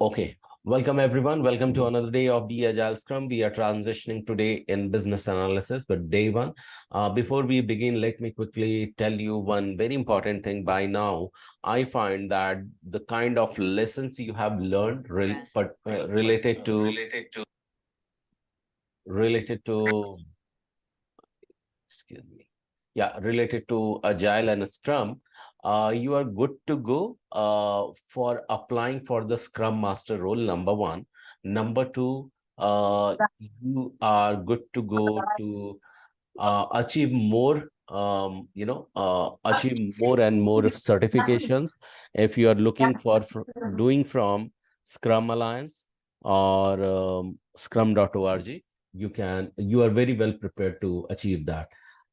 Okay, welcome everyone. Welcome to another day of the Agile Scrum. We are transitioning today in business analysis, but day one. Before we begin, let me quickly tell you one very important thing. By now, I find that the kind of lessons you have learned related to excuse me, yeah, related to Agile and Scrum, you are good to go for applying for the Scrum Master role, number one. Number two, you are good to go to achieve more, achieve more and more certifications. If you are looking for doing from Scrum Alliance or scrum.org, you are very well prepared to achieve that.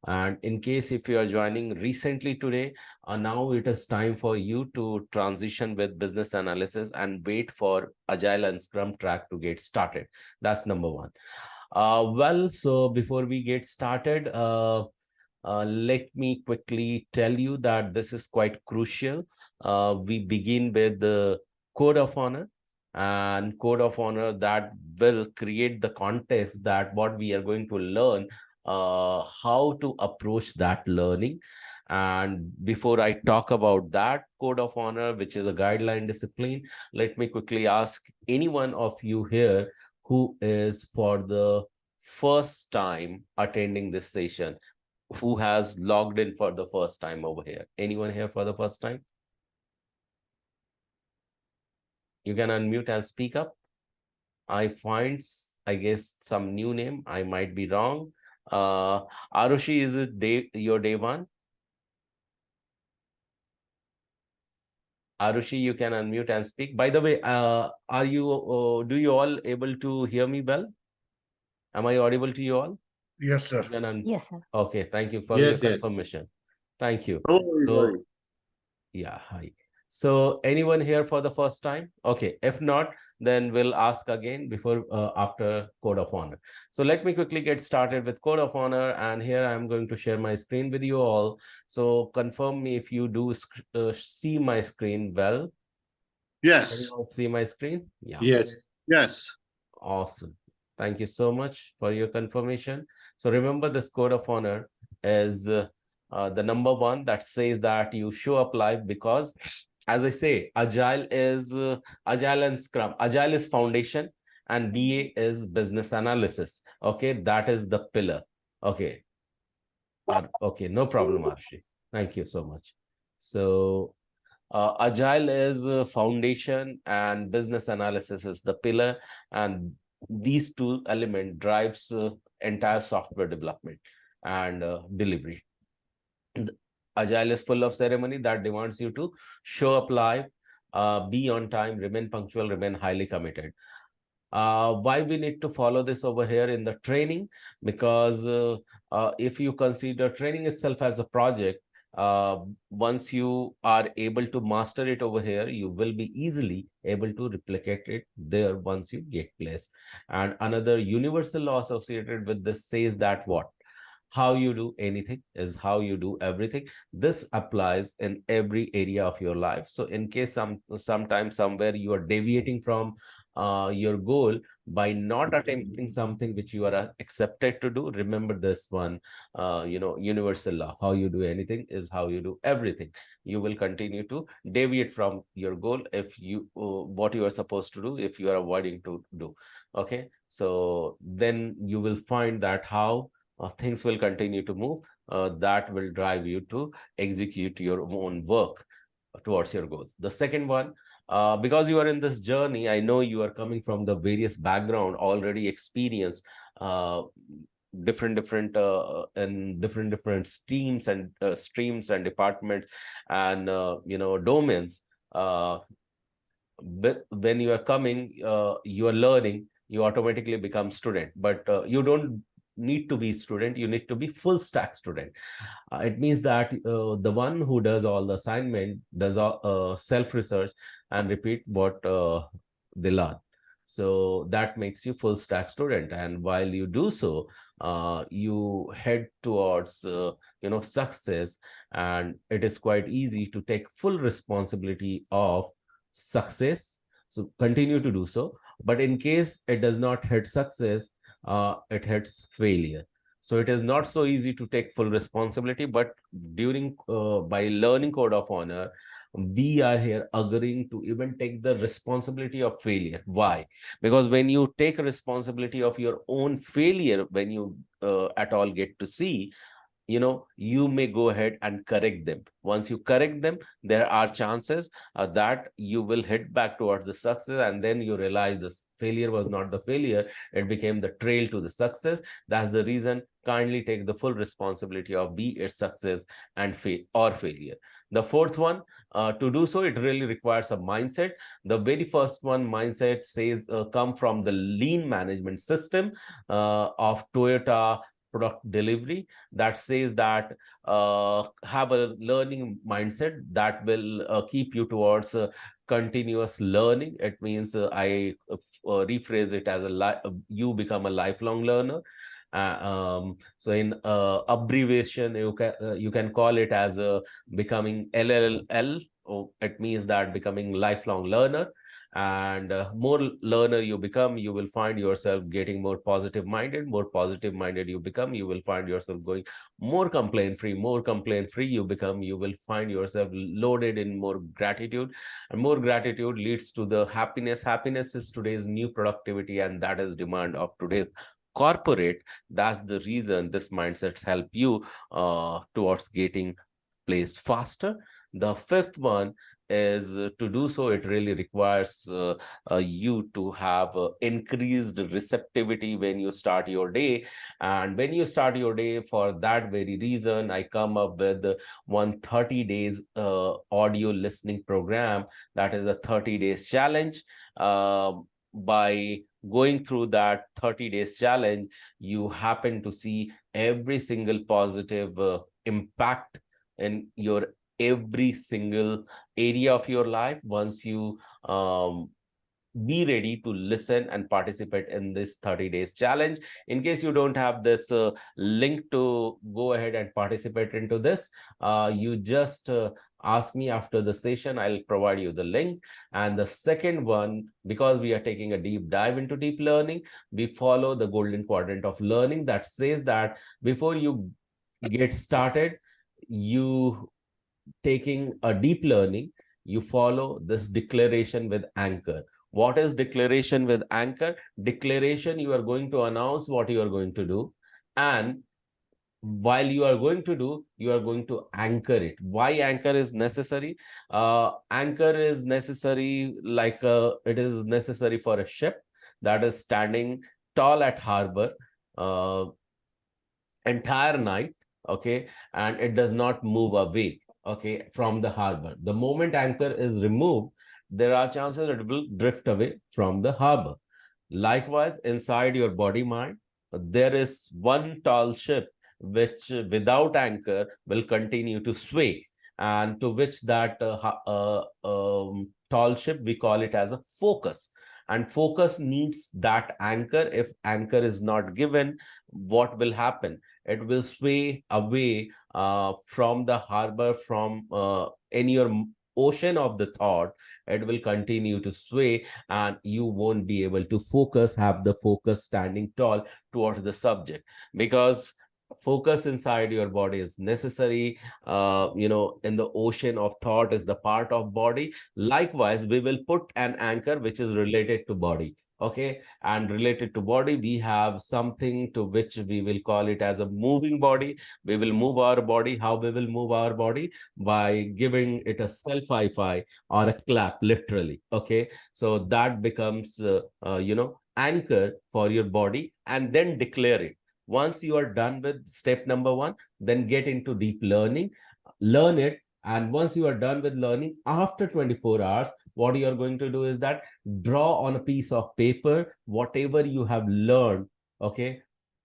And in case if you are joining recently today, now it is time for you to transition with business analysis and wait for Agile and Scrum track to get started. That's number one. So before we get started, let me quickly tell you that this is quite crucial. We begin with the code of honor, and code of honor that will create the context that what we are going to learn, how to approach that learning. And before I talk about that code of honor, which is a guideline discipline, let me quickly ask any one of you here who is for the first time attending this session, who has logged in for the first time over here. Anyone here for the first time? You can unmute and speak up. I find, I guess, some new name. I might be wrong. Arushi, is it your day one? Arushi, you can unmute and speak. By the way, do you all able to hear me well? Am I audible to you all? Yes, sir. Yes, sir. Okay, thank you for your Yes, yes. confirmation. Thank you. No worry, So, worry. yeah, hi. So anyone here for the first time? Okay, if not, then we'll ask again before after code of honor. So let me quickly get started with code of honor, and here I'm going to share my screen with you all. So confirm me if you do see my screen well. Yes, Can you all see my screen? Yeah. yes, yes. Awesome. Thank you so much for your confirmation. So remember, this code of honor is the number one that says that you show up live, because as I say, Agile is Agile and Scrum. Agile is foundation and BA is business analysis. Okay, that is the pillar. Okay. Okay, no problem, Arshi. Thank you so much. So Agile is foundation and business analysis is the pillar, and these two elements drives entire software development and delivery. Agile is full of ceremony that demands you to show up live, be on time, remain punctual, remain highly committed. Why we need to follow this over here in the training? Because if you consider training itself as a project, once you are able to master it over here, you will be easily able to replicate it there once you get placed. And another universal law associated with this says that what? How you do anything is how you do everything. This applies in every area of your life. So in case sometimes somewhere you are deviating from your goal by not attempting something which you are accepted to do, remember this one, universal law: how you do anything is how you do everything. You will continue to deviate from your goal if you what you are supposed to do, if you are avoiding to do. Okay, so then you will find that how things will continue to move, that will drive you to execute your own work towards your goal. The second one, because you are in this journey, I know you are coming from the various background, already experienced different streams and departments and domains. When you are coming, you are learning, you automatically become student, but you don't need to be student, you need to be full stack student. It means that the one who does all the assignment does self research and repeat what they learn. So that makes you full stack student, and while you do so, you head towards success, and it is quite easy to take full responsibility of success So continue to do so. But in case it does not hit success, it hits failure. So it is not so easy to take full responsibility, but by learning code of honor, we are here agreeing to even take the responsibility of failure. Why? Because when you take responsibility of your own failure, when you at all get to see, you may go ahead and correct them. Once you correct them, there are chances that you will hit back towards the success, and then you realize this failure was not the failure, it became the trail to the success. That's the reason, kindly take the full responsibility of be it success and failure. The fourth one, to do so, it really requires a mindset. The very first one, mindset, says come from the lean management system of Toyota product delivery, that says that have a learning mindset that will keep you towards continuous learning. It means rephrase it as you become a lifelong learner. So in abbreviation, you can call it as becoming LLL. It means that becoming lifelong learner. And more learner you become, you will find yourself getting more positive minded. More positive minded you become, you will find yourself going more complaint free. More complaint free you become, you will find yourself loaded in more gratitude, and more gratitude leads to the happiness. Happiness is today's new productivity, and that is demand of today's corporate. That's the reason this mindsets help you towards getting placed faster. The fifth one is to do so, it really requires you to have increased receptivity when you start your day. And when you start your day, for that very reason, I come up with one 30 days audio listening program. That is a 30 days challenge. By going through that 30 days challenge, you happen to see every single positive impact in your every single area of your life once you be ready to listen and participate in this 30 days challenge. In case you don't have this link to go ahead and participate into this, you just ask me after the session. I'll provide you the link. And the second one, because we are taking a deep dive into deep learning, we follow the golden quadrant of learning that says that before you get started, you taking a deep learning, you follow this declaration with anchor. What is declaration with anchor? Declaration, you are going to announce what you are going to do, and while you are going to do, you are going to anchor it. Why anchor is necessary? Anchor is necessary like it is necessary for a ship that is standing tall at harbor entire night, okay, and it does not move away, okay, from the harbor. The moment anchor is removed, there are chances it will drift away from the harbor. Likewise, inside your body mind, there is one tall ship which without anchor will continue to sway, and to which that tall ship, we call it as a focus. And focus needs that anchor. If anchor is not given, what will happen? It will sway away from the harbor, from in your ocean of the thought. It will continue to sway, and you won't be able to focus, have the focus standing tall towards the subject. Because focus inside your body is necessary. In the ocean of thought is the part of body. Likewise, we will put an anchor which is related to body, okay, and related to body, we have something to which we will call it as a moving body. We will move our body. How we will move our body? By giving it a self high five or a clap, literally, okay. So that becomes anchor for your body, and then declare it. Once you are done with step number one, then get into deep learning, learn it. And once you are done with learning, after 24 hours, what you are going to do is that draw on a piece of paper whatever you have learned, okay,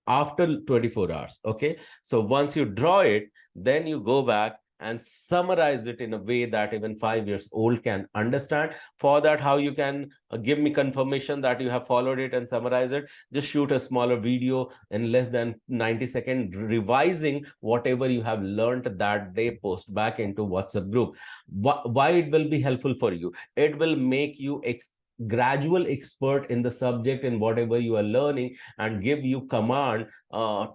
after 24 hours, okay. So once you draw it, then you go back and summarize it in a way that even 5 years old can understand. For that, how you can give me confirmation that you have followed it and summarize it? Just shoot a smaller video in less than 90 seconds revising whatever you have learned that day, post back into WhatsApp group. Why it will be helpful for you? It will make you gradual expert in the subject in whatever you are learning and give you command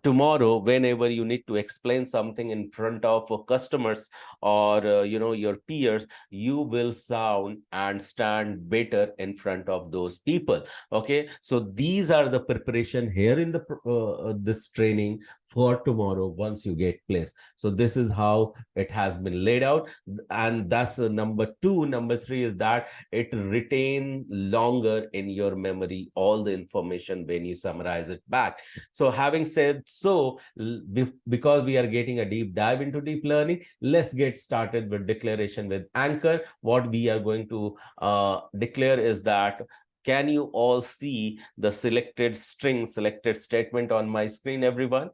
tomorrow whenever you need to explain something in front of customers or your peers, you will sound and stand better in front of those people. Okay, so these are the preparation here in the this training for tomorrow once you get placed. So this is how it has been laid out, and that's number two. Number three is that it retain longer in your memory all the information when you summarize it back. So having said so, because we are getting a deep dive into deep learning, let's get started with declaration with anchor. What we are going to declare is that, can you all see the selected string, selected statement on my screen, everyone?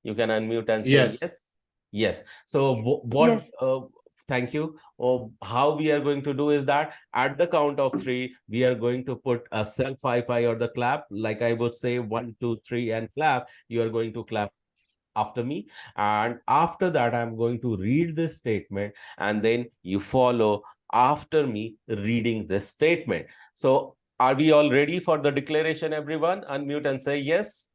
You can unmute and say Yes. yes. Yes. So what Yes. thank you. How we are going to do is that at the count of three, we are going to put a self high five or the clap. Like I would say 1, 2, 3 and clap. You are going to clap after me. And after that, I'm going to read this statement, and then you follow after me reading this statement. So are we all ready for the declaration, everyone? Unmute and say yes.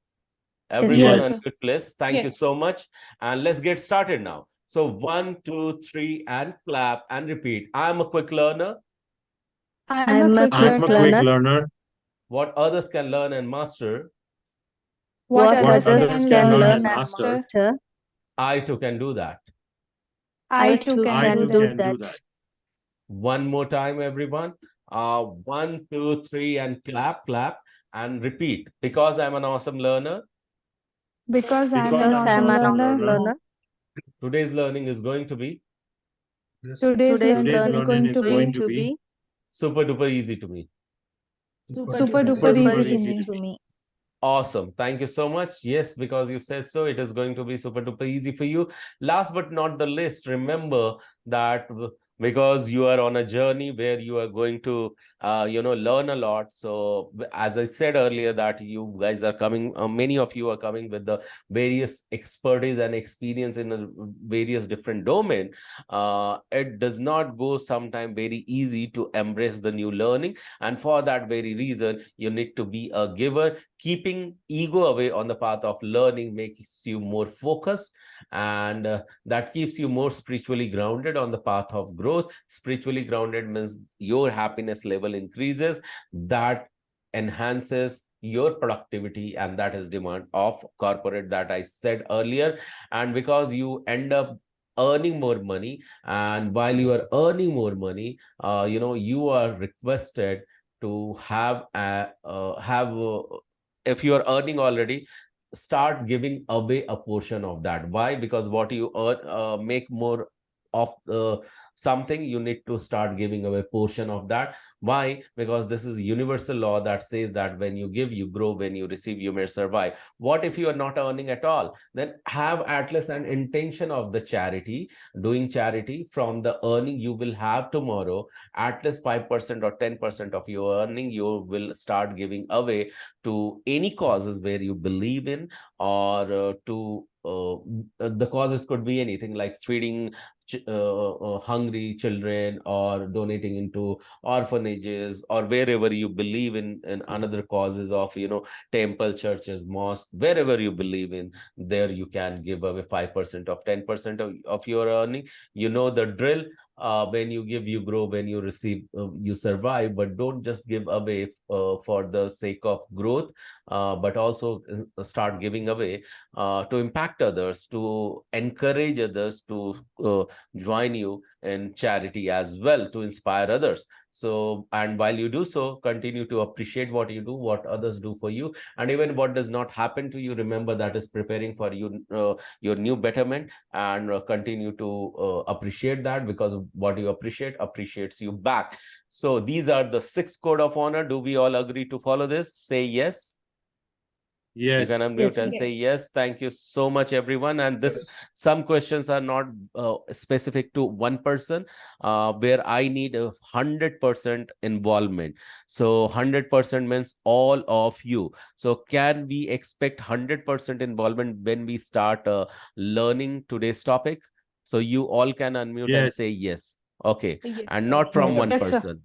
Everyone Yes. unmute, please. Thank you so much. And let's get started now. So 1, 2, 3 and clap and repeat. I'm a quick learner. I'm a quick I'm a quick learner. What others can learn and master, What What others others can can learn learn and and master, master, I too can do that. I too I can too do can do that. that. One more time, everyone. 1, 2, 3 and clap, clap and repeat. Because I'm an awesome learner, Because I'm an Because awesome I'm an awesome learner, learner, today's learning is going to be today's today's learning is learning going is to going be to be super duper easy to me. super super duper duper easy easy to me. Awesome. Thank you so much. Yes, because you said so, it is going to be super duper easy for you. Last but not the least, remember that because you are on a journey where you are going to, learn a lot. So as I said earlier, that you guys are coming, many of you are coming with the various expertise and experience in a various different domain. It does not go sometime very easy to embrace the new learning. And for that very reason, you need to be a giver. Keeping ego away on the path of learning makes you more focused, and that keeps you more spiritually grounded on the path of growth. Spiritually grounded means your happiness level increases. That enhances your productivity, and that is demand of corporate that I said earlier. And because you end up earning more money, and while you are earning more money, you are requested to if you are earning already, start giving away a portion of that. Why? Because what you earn, make more of something, you need to start giving away portion of that. Why? Because this is universal law that says that when you give, you grow; when you receive, you may survive. What if you are not earning at all? Then have at least an intention of the charity, doing charity. From the earning you will have tomorrow, at least 5% or 10% of your earning you will start giving away to any causes where you believe in, or the causes could be anything like feeding hungry children, or donating into orphanages, or wherever you believe in another causes of temple, churches, mosque, wherever you believe in, there you can give away 5% of 10% of your earning. You know the drill. When you give, you grow; when you receive, you survive. But don't just give away for the sake of growth, but also start giving away to impact others, to encourage others to join you in charity as well, to inspire others. So, and while you do so, continue to appreciate what you do, what others do for you, and even what does not happen to you, remember that is preparing for you your new betterment. And continue to appreciate that, because what you appreciate appreciates you back. So these are the 6 code of honor. Do we all agree to follow this? Say yes. You can Yes. unmute and say yes. Thank you so much, everyone. And some questions are not specific to one person, where I need 100% involvement. So 100% means all of you. So can we expect 100% involvement when we start learning today's topic? So you all can unmute and Yes. say yes. Okay. Yes, And sir. not from one Yes, sir. person.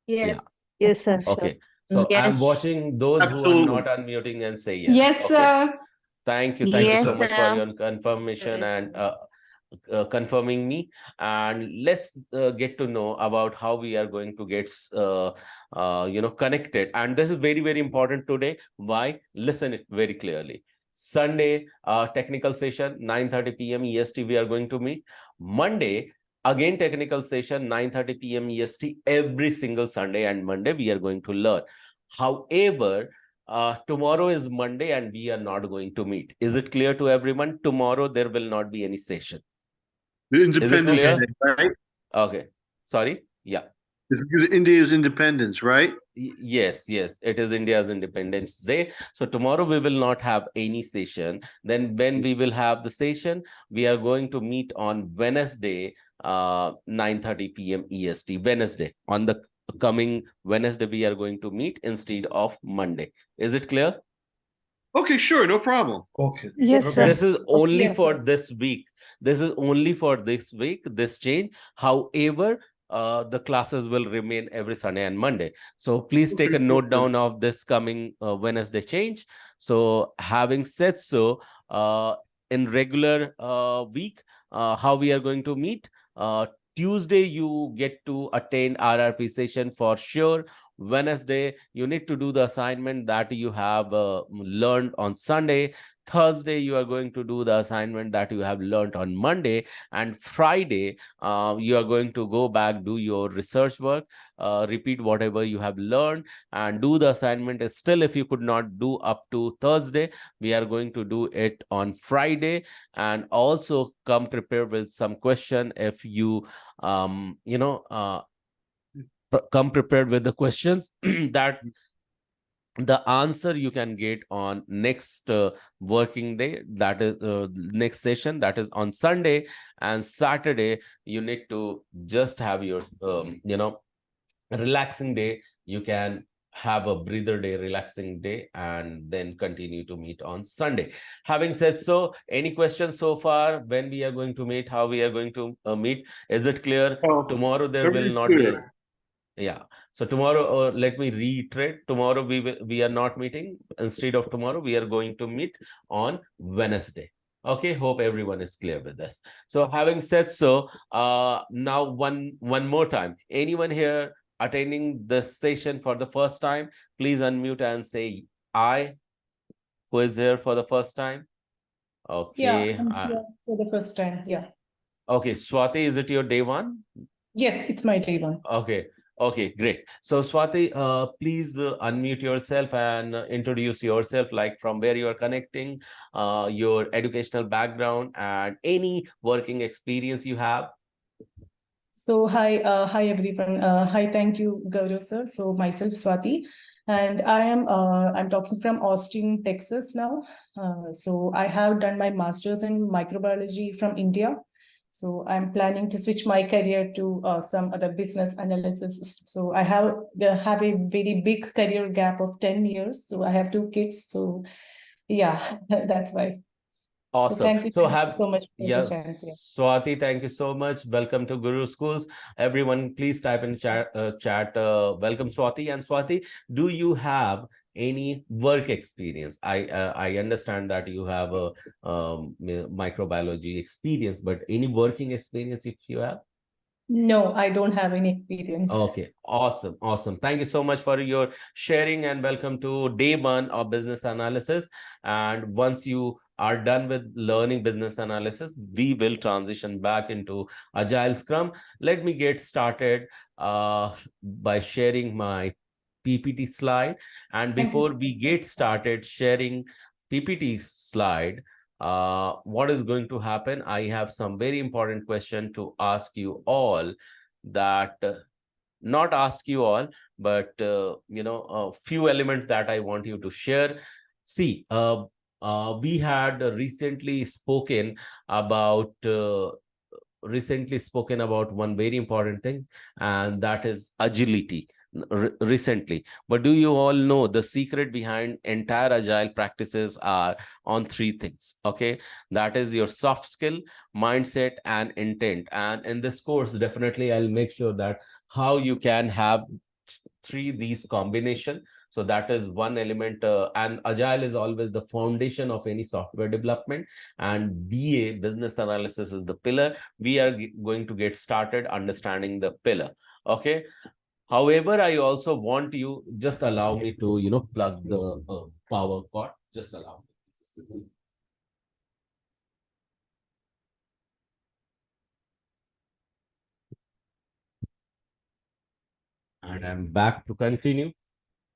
Yeah. Yes. Yes, sir. Sure. Okay. So I'm Yes. watching those who are Absolutely. not unmuting and say yes. Yes, Okay. sir. Thank you. Thank you Yes, so much for sir. your confirmation and confirming me. And let's get to know about how we are going to get connected. And this is very, very important today. Why? Listen it very clearly. Sunday technical session 9:30 p.m. EST we are going to meet. Monday again technical session 9:30 p.m. EST. Every single Sunday and Monday we are going to learn. However, tomorrow is Monday and we are not going to meet. Is it clear to everyone? Tomorrow there will not be any session. The Independence clear? Day, right? Okay. Sorry. Yeah. It's because India's independence, right? Yes, it is India's Independence Day. So tomorrow we will not have any session. Then when we will have the session, we are going to meet on Wednesday, 9:30 p.m. EST. Wednesday. On the coming Wednesday, we are going to meet instead of Monday. Is it clear? Okay, sure, no problem. Okay. Yes, Okay. sir. This is only Yes, for sir. this week. This is only for this week, this change. However, the classes will remain every Sunday and Monday. So please take a note down of this coming Wednesday change. So having said so, in regular week, how we are going to meet? Tuesday, you get to attend RRP session for sure. Wednesday, you need to do the assignment that you have learned on Sunday. Thursday, you are going to do the assignment that you have learned on Monday. And Friday, you are going to go back, do your research work, repeat whatever you have learned, and do the assignment. Still, if you could not do up to Thursday, we are going to do it on Friday. And also come prepared with some question if you, come prepared with the questions that the answer you can get on next working day, that is next session, that is on Sunday. And Saturday you need to just have your relaxing day. You can have a breather day, relaxing day, and then continue to meet on Sunday. Having said so, any questions so far? When we are going to meet, how we are going to meet? Is it clear? Tomorrow there will not be. Yeah. So tomorrow, let me reiterate. Tomorrow we are not meeting. Instead of tomorrow, we are going to meet on Wednesday. Okay. Hope everyone is clear with this. So having said so, now one more time. Anyone here attending this session for the first time? Please unmute and say I. Who is here for the first time? Okay. Yeah, I'm here for the first time. Yeah. Okay. Swati, is it your day one? Yes, it's my day one. Okay, great. So Swati, please unmute yourself and introduce yourself, like from where you are connecting, your educational background, and any working experience you have. So hi everyone. Hi, thank you, Gaurav sir. So myself Swati, and I'm talking from Austin, Texas now. So I have done my master's in microbiology from India. So I'm planning to switch my career to some other business analysis. So I have a very big career gap of 10 years. So I have 2 kids. So yeah, that's why. Awesome. So thank you so much for the chance. Yeah. Swati, thank you so much. Welcome to Guru Schools. Everyone, please type in chat. Welcome, Swati. And Swati, do you have any work experience? I understand that you have a microbiology experience, but any working experience if you have? No, I don't have any experience. Okay, awesome. Thank you so much for your sharing, and welcome to day one of business analysis. And once you are done with learning business analysis, we will transition back into Agile Scrum. Let me get started by sharing my PPT slide. And before we get started sharing PPT slide, what is going to happen? I have some very important question to ask you all, that not ask you all, but a few elements that I want you to share. See, we had recently spoken about one very important thing, and that is agility recently. But do you all know the secret behind entire agile practices are on 3 things? Okay, that is your soft skill, mindset, and intent. And in this course, definitely I'll make sure that how you can have three, these combination. So that is one element, and agile is always the foundation of any software development, and BA, business analysis, is the pillar. We are going to get started understanding the pillar. Okay. However, I also want you, just allow me to, plug the power cord. Just allow me. And I'm back to continue.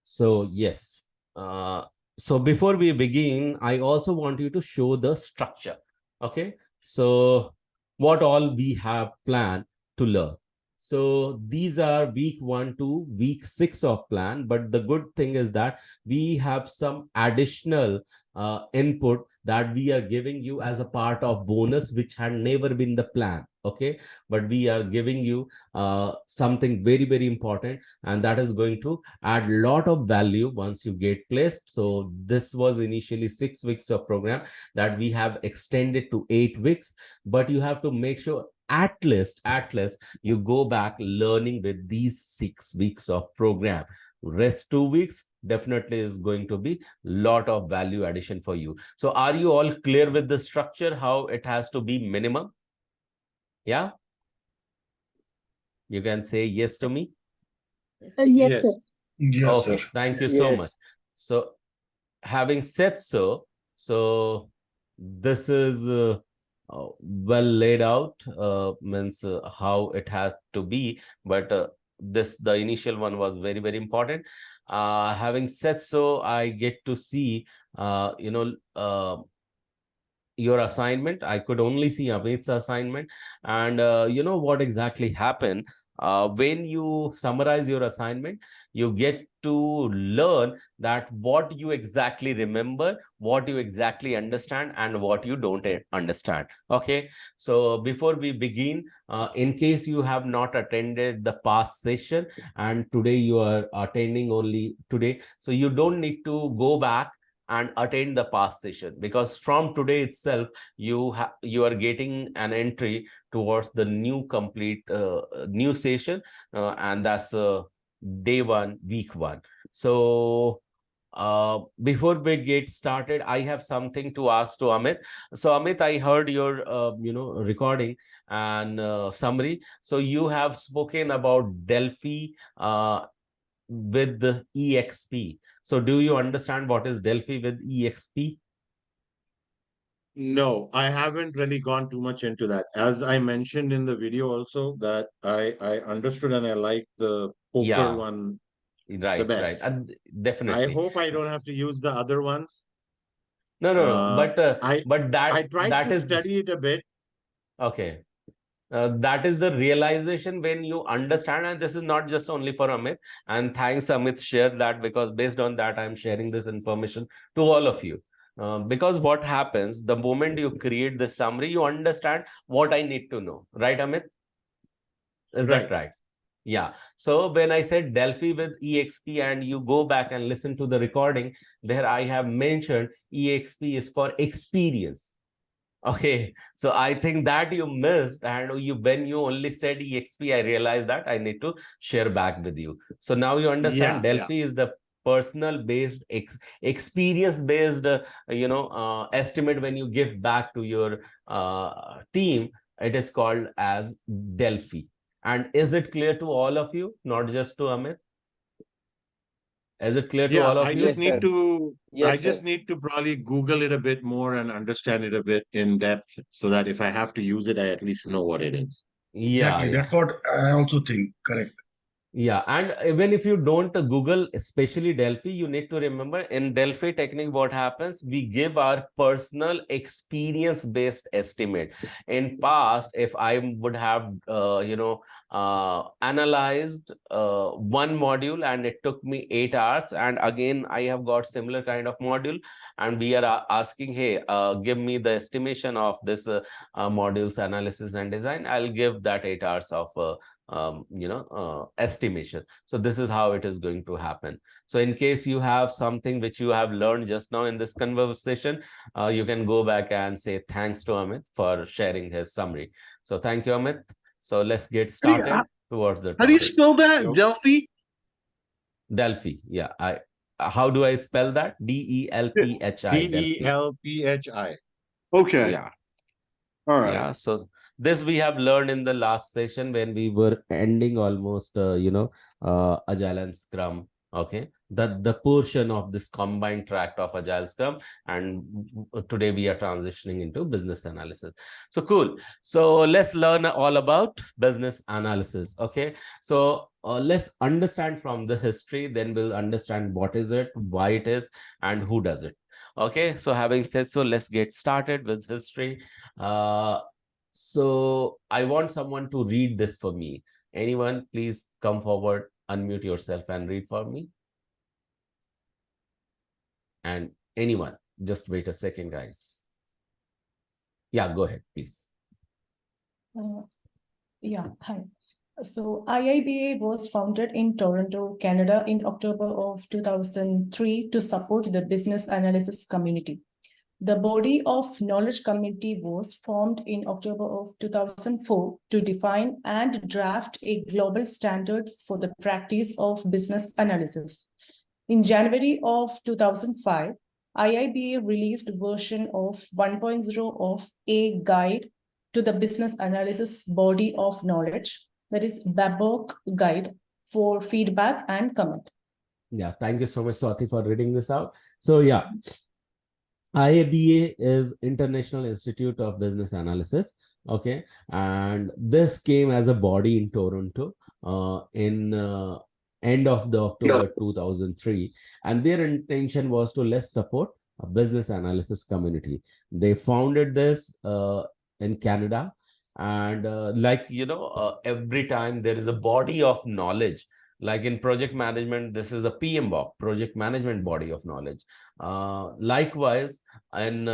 So yes, so before we begin, I also want you to show the structure. Okay, so what all we have planned to learn. So these are week 1 to week 6 of plan, but the good thing is that we have some additional input that we are giving you as a part of bonus, which had never been the plan. Okay, but we are giving you something very, very important, and that is going to add a lot of value once you get placed. So this was initially 6 weeks of program that we have extended to 8 weeks, but you have to make sure at least you go back learning with these 6 weeks of program. Rest 2 weeks definitely is going to be lot of value addition for you. So are you all clear with the structure, how it has to be minimum? Yeah, you can say yes to me. Yes, sir. Yes, Okay, sir. thank you so much. So having said so, this is well laid out, means how it has to be, but the initial one was very, very important. Having said so, I get to see your assignment. I could only see Amit's assignment, and you know what exactly happened. When you summarize your assignment, you get to learn that what you exactly remember, what you exactly understand, and what you don't understand. Okay, so before we begin, in case you have not attended the past session and today you are attending only today, so you don't need to go back and attend the past session, because from today itself you are getting an entry towards the new complete new session, and that's day 1, week 1. So before we get started, I have something to ask to Amit. So Amit, I heard your recording and summary. So you have spoken about Delphi with the EXP. So do you understand what is Delphi with EXP? No, I haven't really gone too much into that. As I mentioned in the video also, that I understood and I like the poker Yeah, one the right, best. I definitely. hope I don't have to use the other ones. No, but I that tried to is study it a bit. okay. That is the realization when you understand, and this is not just only for Amit. And thanks, Amit, share that, because based on that, I'm sharing this information to all of you. Because what happens, the moment you create the summary, you understand what I need to know. Right, Amit? Is that right? Yeah. So when I said Delphi with EXP and you go back and listen to the recording, there I have mentioned EXP is for experience. Okay, so I think that you missed, and when you only said EXP, I realized that I need to share back with you. So now you understand Delphi is the personal based experience based estimate. When you give back to your team, it is called as Delphi. And is it clear to all of you, not just to Amit? Is it clear to all of I you? just need to I just need to probably Google it a bit more and understand it a bit in depth, so that if I have to use it, I at least know what it is. Yeah, Exactly. That's what I also think. Correct. yeah, and even if you don't Google, especially Delphi, you need to remember in Delphi technique, what happens, we give our personal experience-based estimate. In past, if I would have, analyzed one module and it took me 8 hours, and again, I have got similar kind of module, and we are asking, hey, give me the estimation of this modules analysis and design, I'll give that 8 hours of estimation. So this is how it is going to happen. So in case you have something which you have learned just now in this conversation, you can go back and say thanks to Amit for sharing his summary. So thank you, Amit. So let's get started towards the How do you topic. spell that? Delphi? Delphi. Yeah. How do I spell that? DELPHI. Delphi. DELPHI. Okay, Yeah. all right. Yeah. So this we have learned in the last session when we were ending almost, Agile and Scrum. Okay. The portion of this combined tract of Agile Scrum, and today we are transitioning into business analysis. So cool. So let's learn all about business analysis. Okay. So let's understand from the history, then we'll understand what is it, why it is, and who does it. Okay. So having said so, let's get started with history. So I want someone to read this for me. Anyone, please come forward, unmute yourself and read for me. And anyone, just wait a second, guys. Yeah, go ahead, please. Hi. So IIBA was founded in Toronto, Canada in October of 2003 to support the business analysis community. The body of knowledge committee was formed in October of 2004 to define and draft a global standard for the practice of business analysis. In January of 2005, IIBA released version of 1.0 of a guide to the business analysis body of knowledge, that is BABOK guide, for feedback and comment. Yeah, thank you so much, Swati, for reading this out. So yeah, IABA is International Institute of Business Analysis. Okay, and this came as a body in Toronto in end of the October 2003, and their intention was to let's support a business analysis community. They founded this in Canada, and every time there is a body of knowledge. Like in project management, this is a PMBOK, project management body of knowledge. Likewise, in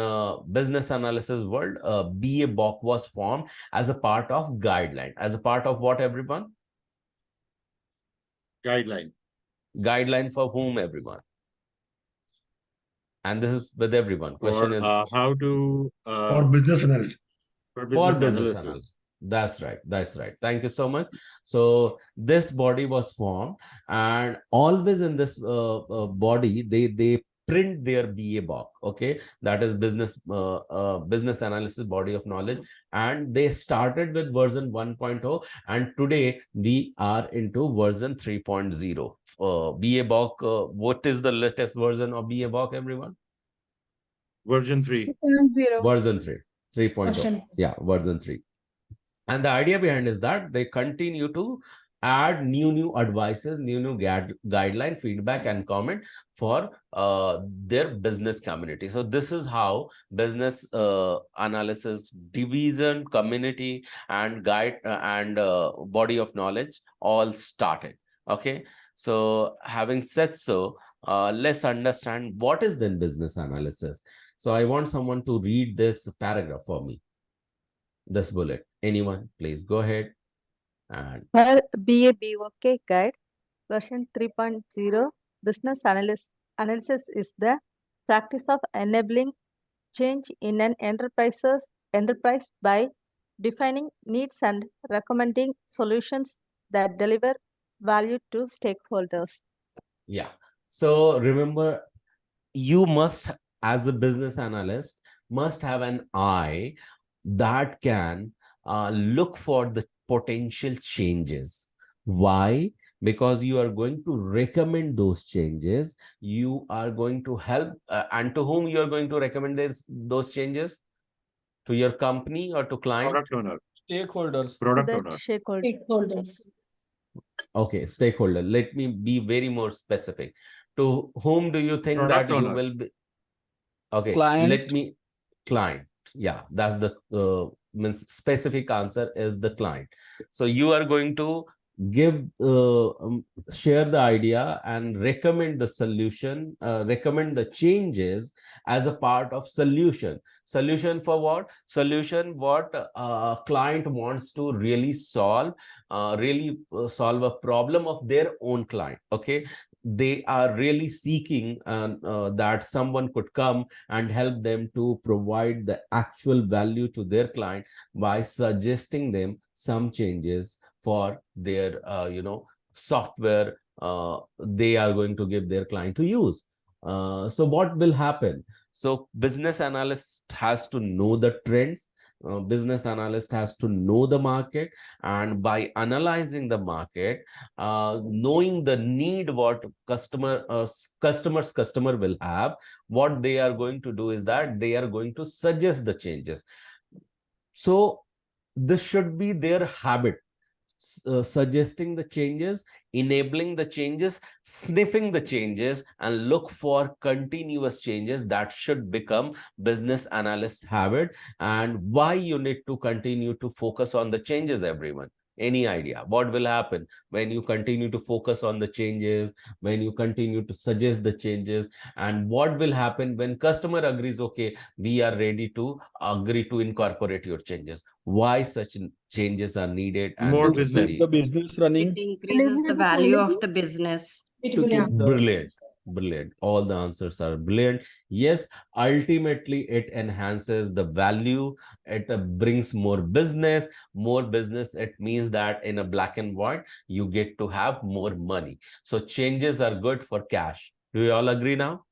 business analysis world, BABOK was formed as a part of guideline. As a part of what, everyone? Guideline. Guideline for whom, everyone? And this is with everyone. Question is how to For business analysis. for business analysis. That's right. That's right. Thank you so much. So this body was formed, and always in this body, they print their BABOK. Okay, that is business analysis body of knowledge, and they started with version 1.0, and today we are into version 3.0. BABOK. What is the latest version of BABOK, everyone? Version 3. Version 3. 3.0. Yeah, version 3. And the idea behind is that they continue to add new advices, new guideline, feedback, and comment for their business community. So this is how business analysis division, community, and guide and body of knowledge all started. Okay. So having said so, let's understand what is then business analysis. So I want someone to read this paragraph for me. This bullet. Anyone, please go ahead. And Her BABOK guide version 3.0 business analysis is the practice of enabling change in an enterprise by defining needs and recommending solutions that deliver value to stakeholders. yeah. So remember, you must, as a business analyst, must have an eye that can look for the potential changes. Why? Because you are going to recommend those changes. You are going to help, and to whom you are going to recommend those changes? To your company or to client? Product owner. Stakeholders. Product The owner. Stakeholders. Okay, stakeholder. Let me be very more specific. To whom do you think Product that you owner. will be? Okay, Client. let me client. Yeah, that's the means specific answer is the client. So you are going to give share the idea and recommend the solution, recommend the changes as a part of solution. Solution for what? Solution what client wants to really solve, solve a problem of their own client. Okay, they are really seeking that someone could come and help them to provide the actual value to their client by suggesting them some changes for their software they are going to give their client to use. So what will happen? So business analyst has to know the trends. Business analyst has to know the market, and by analyzing the market, knowing the need what customer will have, what they are going to do is that they are going to suggest the changes. So this should be their habit. Suggesting the changes, enabling the changes, sniffing the changes, and look for continuous changes. That should become business analyst habit. And why you need to continue to focus on the changes, everyone? Any idea what will happen when you continue to focus on the changes, when you continue to suggest the changes, and what will happen when customer agrees, okay, we are ready to agree to incorporate your changes? Why such changes are needed? And More this is very business. The business It running increases the value of the business. to keep the brilliant. Brilliant. All the answers are brilliant. Yes, ultimately it enhances the value. It brings more business. More business, it means that in a black and white, you get to have more money. So changes are good for cash. Do you all agree now?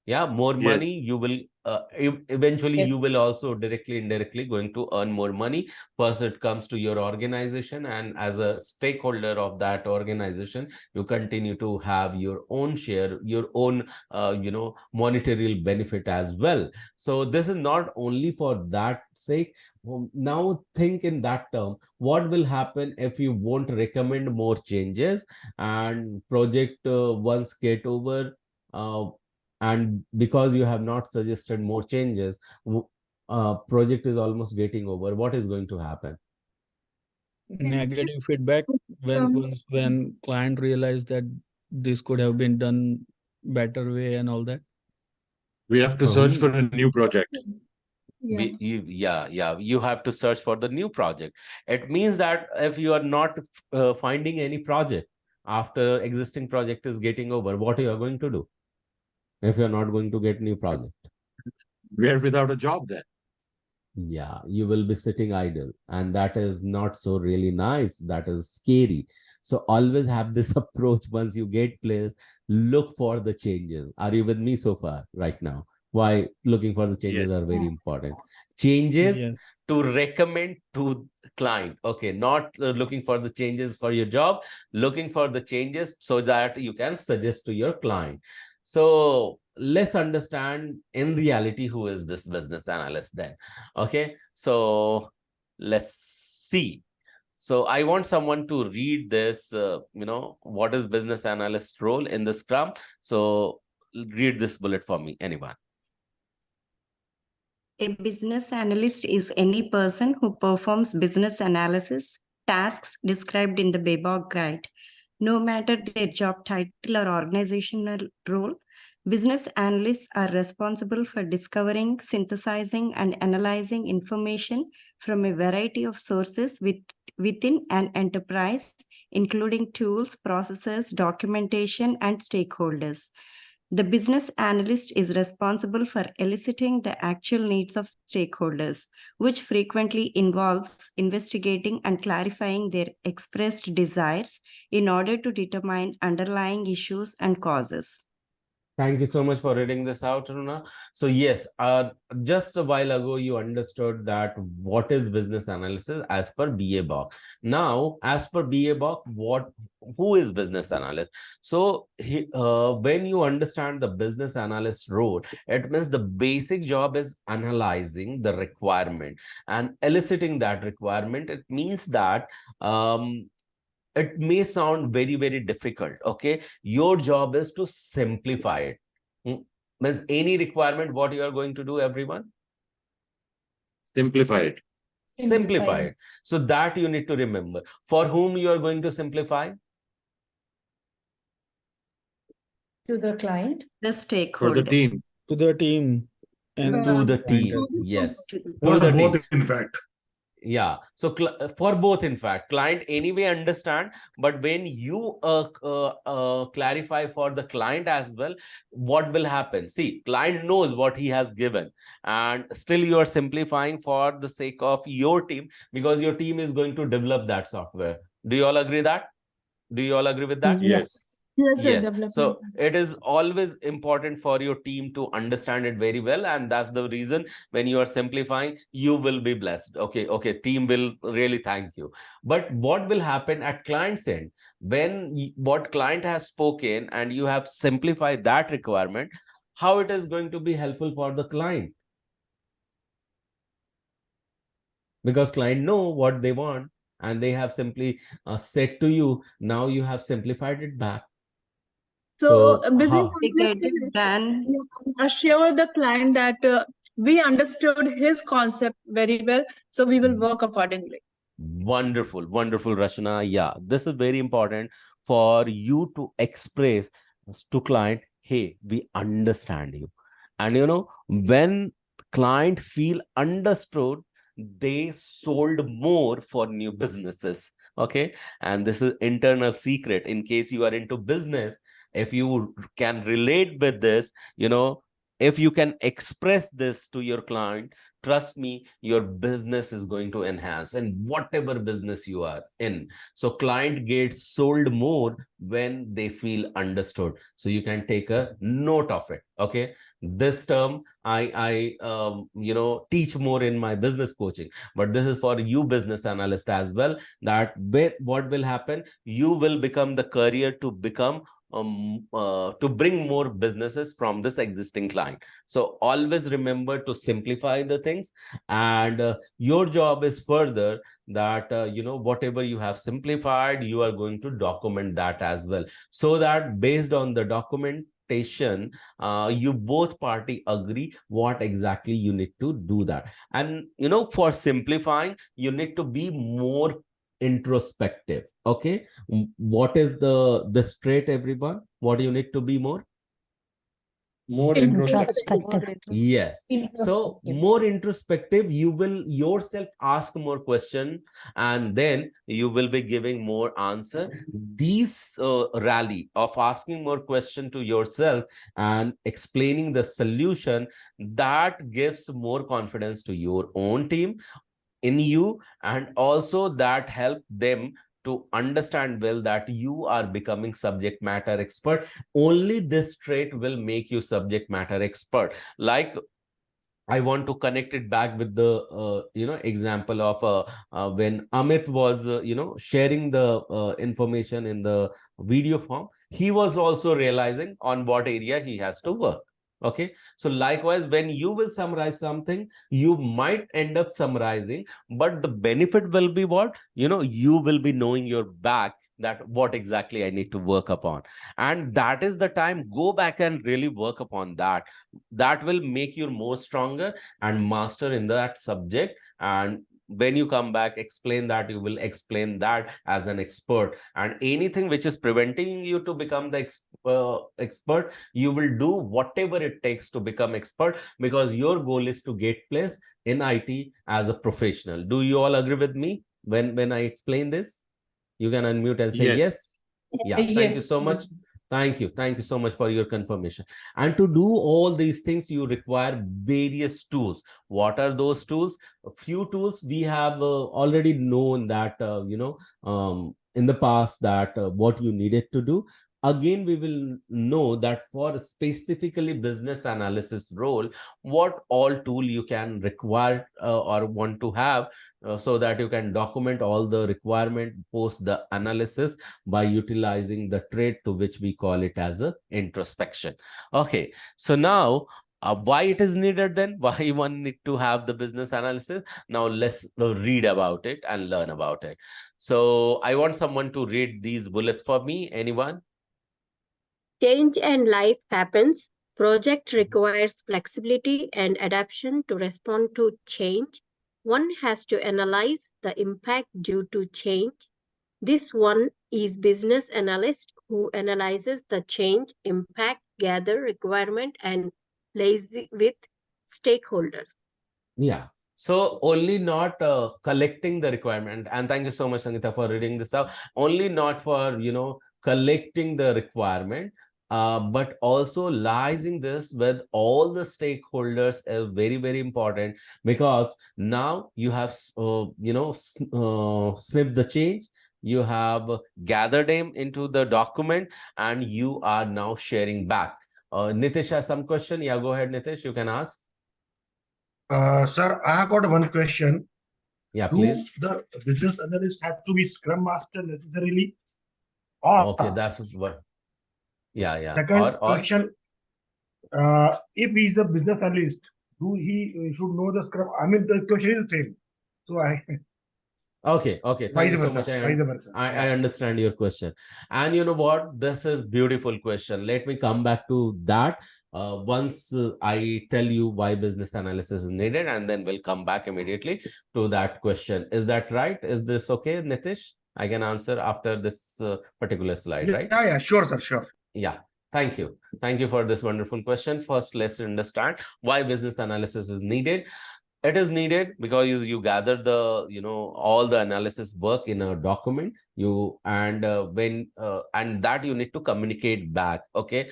Yeah, more money, Yes. you will eventually Yes. you will also directly indirectly going to earn more money. First it comes to your organization, and as a stakeholder of that organization, you continue to have your own share, your own monetary benefit as well. So this is not only for that sake. Now think in that term, what will happen if you won't recommend more changes, and project once get over, and because you have not suggested more changes, project is almost getting over, what is going to happen? negative feedback when client realized that this could have been done better way and all that. We have to search for a new project. You have to search for the new project. It means that if you are not finding any project after existing project is getting over, what you are going to do if you're not going to get new project? We are without a job then. Yeah, you will be sitting idle, and that is not so really nice. That is scary. So always have this approach. Once you get placed, look for the changes. Are you with me so far right now? Why looking for the changes Yes. are very important. Changes Yes. to recommend to client. Okay, not looking for the changes for your job, looking for the changes so that you can suggest to your client. So let's understand in reality who is this business analyst then. Okay, so let's see. So I want someone to read this, what is business analyst role in the Scrum. So read this bullet for me, anyone. A business analyst is any person who performs business analysis tasks described in the Baybock Guide. No matter their job title or organizational role, business analysts are responsible for discovering, synthesizing, and analyzing information from a variety of sources within an enterprise, including tools, processes, documentation, and stakeholders. The business analyst is responsible for eliciting the actual needs of stakeholders, which frequently involves investigating and clarifying their expressed desires in order to determine underlying issues and causes. Thank you so much for reading this out, Runa. So yes, just a while ago, you understood that what is business analysis as per BA Bach. Now, as per BA Bach, who is business analyst? So when you understand the business analyst role, it means the basic job is analyzing the requirement and eliciting that requirement. It means that it may sound very, very difficult. Okay, your job is to simplify it. Means any requirement, what you are going to do, everyone? Simplify it. Simplify it. So that you need to remember. For whom you are going to simplify? To the client. The For stakeholder. the team. To the team and To the client team. as well. Yes. To the- To the both, team. in fact. Yeah, so for both, in fact, client anyway understand, but when you clarify for the client as well, what will happen? See, client knows what he has given, and still you are simplifying for the sake of your team, because your team is going to develop that software. Do you all agree that? Do you all agree with that? Yes. Yes, sir. Yes. Development. So it is always important for your team to understand it very well. And that's the reason when you are simplifying, you will be blessed. Okay. Team will really thank you. But what will happen at client's end when what client has spoken and you have simplified that requirement, how it is going to be helpful for the client? Because client know what they want and they have simply said to you, now you have simplified it back. So, So business how? They get it done. assure the client that we understood his concept very well, so we will work accordingly. Wonderful, Rachna. Yeah, this is very important for you to express to client, hey, we understand you. And when client feel understood, they sold more for new businesses. Okay. And this is internal secret in case you are into business. If you can relate with this, if you can express this to your client, trust me, your business is going to enhance in whatever business you are in. So client gets sold more when they feel understood. So you can take a note of it. Okay. This term I teach more in my business coaching, but this is for you business analyst as well, that what will happen, you will become the courier to become to bring more businesses from this existing client. So always remember to simplify the things, and your job is further that whatever you have simplified, you are going to document that as well, so that based on the documentation, you both party agree what exactly you need to do that. And for simplifying, you need to be more introspective. Okay. What is the trait, everyone? What do you need to be more? More Introspective. Yes. So more introspective, you will yourself ask more question, and then you will be giving more answer. These rally of asking more question to yourself and explaining the solution, that gives more confidence to your own team in you, and also that help them to understand well that you are becoming subject matter expert. Only this trait will make you subject matter expert. Like, I want to connect it back with the example of when Amit was sharing the information in the video form. He was also realizing on what area he has to work. Okay. So likewise, when you will summarize something, you might end up summarizing, but the benefit will be what? You will be knowing your back, that what exactly I need to work upon. And that is the time, go back and really work upon that. That will make you more stronger and master in that subject. And when you come back, explain that, you will explain that as an expert. And anything which is preventing you to become the expert, you will do whatever it takes to become expert, because your goal is to get placed in IT as a professional. Do you all agree with me when I explain this? You can unmute and say yes. Yeah, thank you so much. Thank you so much for your confirmation. And to do all these things, you require various tools. What are those tools? A few tools we have already known that in the past, that what you needed to do. Again, we will know that for specifically business analysis role, what all tool you can require or want to have, so that you can document all the requirement post the analysis by utilizing the trait to which we call it as a introspection. Okay. So now, why it is needed then? Why one need to have the business analysis? Now let's read about it and learn about it. So I want someone to read these bullets for me. Anyone? Change and life happens. Project requires flexibility and adaptation to respond to change. One has to analyze the impact due to change. This one is business analyst who analyzes the change impact, gather requirement, and liaise with stakeholders. Yeah. So only not collecting the requirement. And thank you so much, Sangeeta, for reading this out. Only not for, collecting the requirement, but also liaising this with all the stakeholders is very, very important, because now you have, sniffed the change, you have gathered them into the document, and you are now sharing back. Nitish has some question. Yeah, go ahead, Nitish. You can ask. Sir, I have got one question. Yeah, Do please. the business analyst have to be Scrum Master necessarily? Or Okay, that's what. Yeah. second question, if he is a business analyst, do he should know the Scrum? I mean, the question is the same. So Okay. Thank you so much. vice versa. I understand your question. And you know what? This is beautiful question. Let me come back to that once I tell you why business analysis is needed, and then we'll come back immediately to that question. Is that right? Is this okay, Nitish? I can answer after this particular slide, right? Yeah, sure, sir, sure. Yeah. Thank you. Thank you for this wonderful question. First, let's understand why business analysis is needed. It is needed because you gather the all the analysis work in a document, and that you need to communicate back. Okay.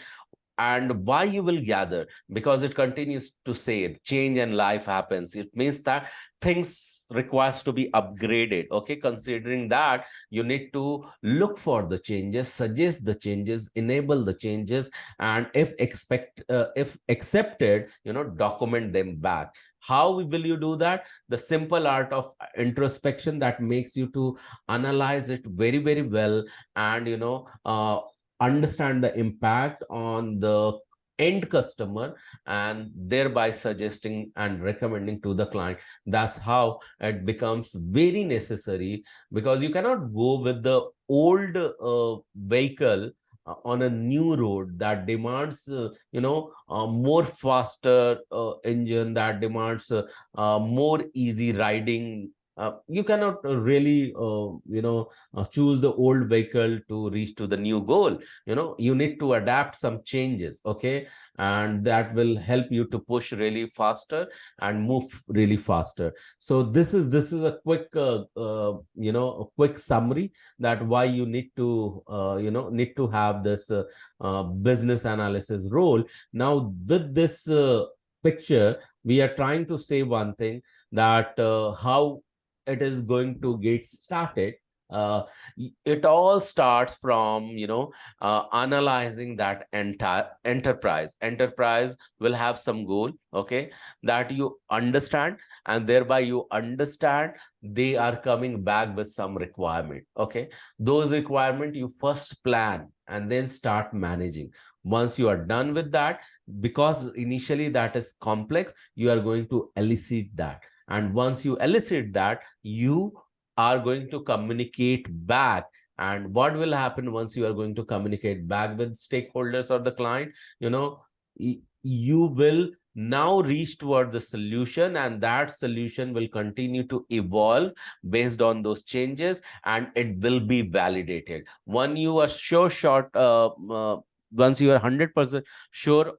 And why you will gather? Because it continues to say change and life happens. It means that things requires to be upgraded. Okay, considering that, you need to look for the changes, suggest the changes, enable the changes, and if accepted, document them back. How will you do that? The simple art of introspection that makes you to analyze it very, very well, and understand the impact on the end customer, and thereby suggesting and recommending to the client. That's how it becomes very necessary, because you cannot go with the old vehicle on a new road that demands more faster engine, that demands more easy riding. You cannot really choose the old vehicle to reach to the new goal. You need to adapt some changes. Okay, and that will help you to push really faster and move really faster. So this is a quick a quick summary that why you need to have this business analysis role. Now with this picture, we are trying to say one thing, that how it is going to get started. uh, it all starts from analyzing that entire enterprise will have some goal, okay, that you understand, and thereby you understand they are coming back with some requirement. Okay, those requirement you first plan and then start managing. Once you are done with that, because initially that is complex, you are going to elicit that, and once you elicit that, you are going to communicate back. And what will happen once you are going to communicate back with stakeholders or the client? You will now reach toward the solution, and that solution will continue to evolve based on those changes, and it will be validated. When you are once you are 100% sure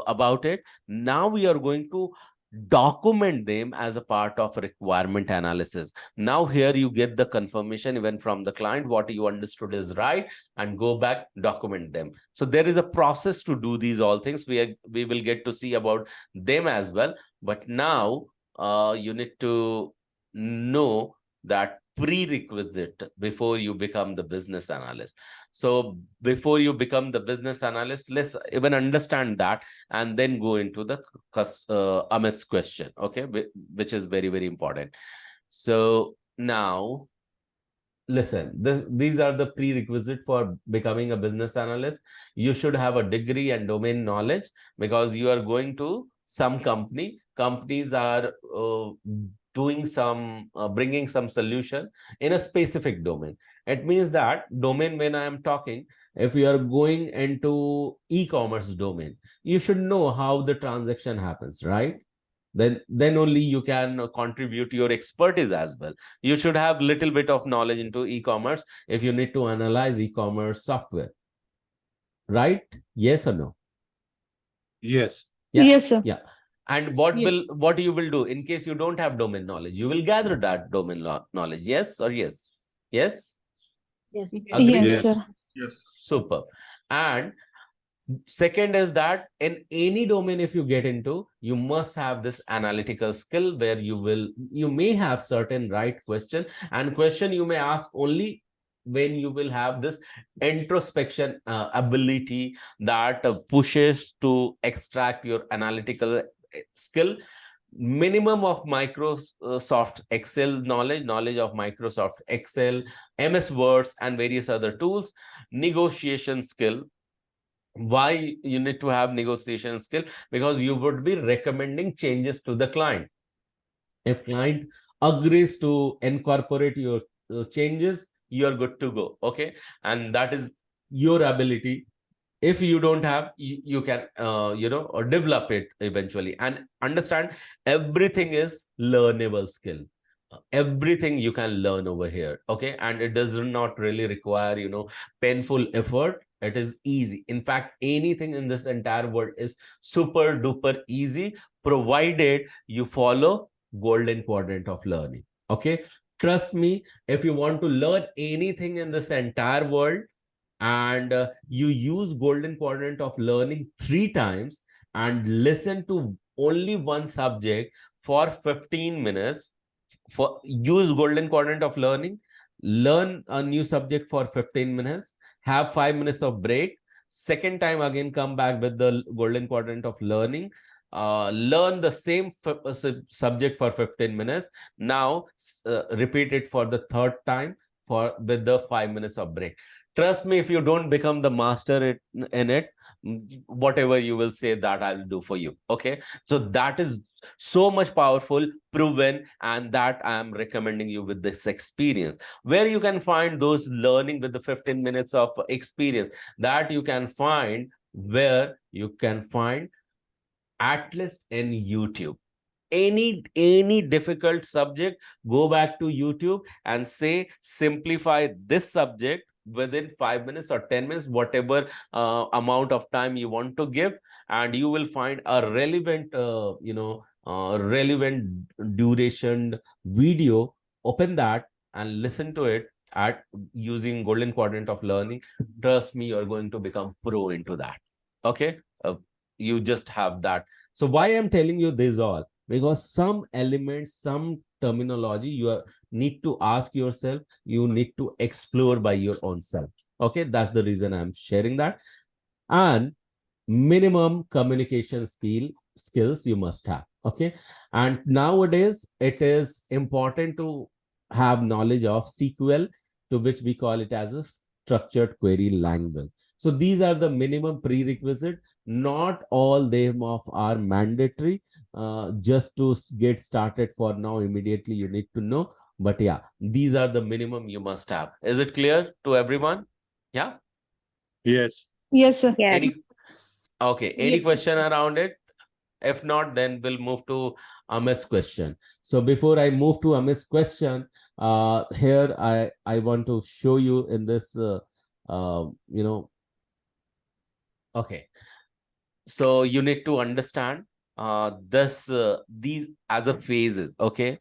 about it, now we are going to document them as a part of requirement analysis. Now here you get the confirmation even from the client what you understood is right, and go back, document them. So there is a process to do these all things. We will get to see about them as well. But now you need to know that prerequisite before you become the business analyst. So before you become the business analyst, let's even understand that, and then go into the Amit's question, okay, which is very, very important. So now listen, these are the prerequisite for becoming a business analyst. You should have a degree and domain knowledge, because you are going to some companies are doing some bringing some solution in a specific domain. It means that domain, when I am talking, if you are going into e-commerce domain, you should know how the transaction happens, right? Then only you can contribute your expertise as well. You should have little bit of knowledge into e-commerce if you need to analyze e-commerce software, right? Yes or no? Yes. Yeah. Yes, sir. Yeah. And what you will do in case you don't have domain knowledge? You will gather that domain knowledge. Yes or yes? Yes. Yes. Agree? Yes, sir. Yes. Super. And second is that in any domain, if you get into, you must have this analytical skill, where you may have certain right question, and question you may ask only when you will have this introspection ability that pushes to extract your analytical skill, minimum of Microsoft Excel knowledge of Microsoft Excel, MS Words, and various other tools, negotiation skill. Why you need to have negotiation skill? Because you would be recommending changes to the client. If client agrees to incorporate your changes, you are good to go. Okay, and that is your ability. If you don't have, you can develop it eventually. And understand, everything is learnable skill. Everything you can learn over here. Okay, and it does not really require painful effort. It is easy. In fact, anything in this entire world is super duper easy, provided you follow golden quadrant of learning. Okay, trust me, if you want to learn anything in this entire world, and you use golden quadrant of learning 3 times and listen to only one subject for 15 minutes, for use golden quadrant of learning, learn a new subject for 15 minutes, have 5 minutes of break, second time again come back with the golden quadrant of learning, learn the same subject for 15 minutes, now repeat it for the third time with the 5 minutes of break. Trust me, if you don't become the master in it, whatever you will say, that I'll do for you. Okay, so that is so much powerful, proven, and that I am recommending you with this experience. Where you can find those learning with the 15 minutes of experience, that you can find where you can find at least in YouTube. Any difficult subject, go back to YouTube and say, simplify this subject within 5 minutes or 10 minutes, whatever amount of time you want to give, and you will find a relevant relevant duration video. Open that and listen to it at using golden quadrant of learning. Trust me, you're going to become pro into that. Okay, you just have that. So why I'm telling you this all? Because some elements, some terminology you need to ask yourself, you need to explore by your own self. Okay, that's the reason I'm sharing that. And minimum communication skills you must have. Okay, and nowadays it is important to have knowledge of SQL, to which we call it as a structured query language. So these are the minimum prerequisite. Not all them of are mandatory. Just to get started for now, immediately you need to know. But yeah, these are the minimum you must have. Is it clear to everyone? Yeah. Yes. Yes, sir. Yes. Any question around it? If not, then we'll move to Amit's question. So before I move to Amit's question, here I want to show you in this okay. So you need to understand these as a phases. Okay,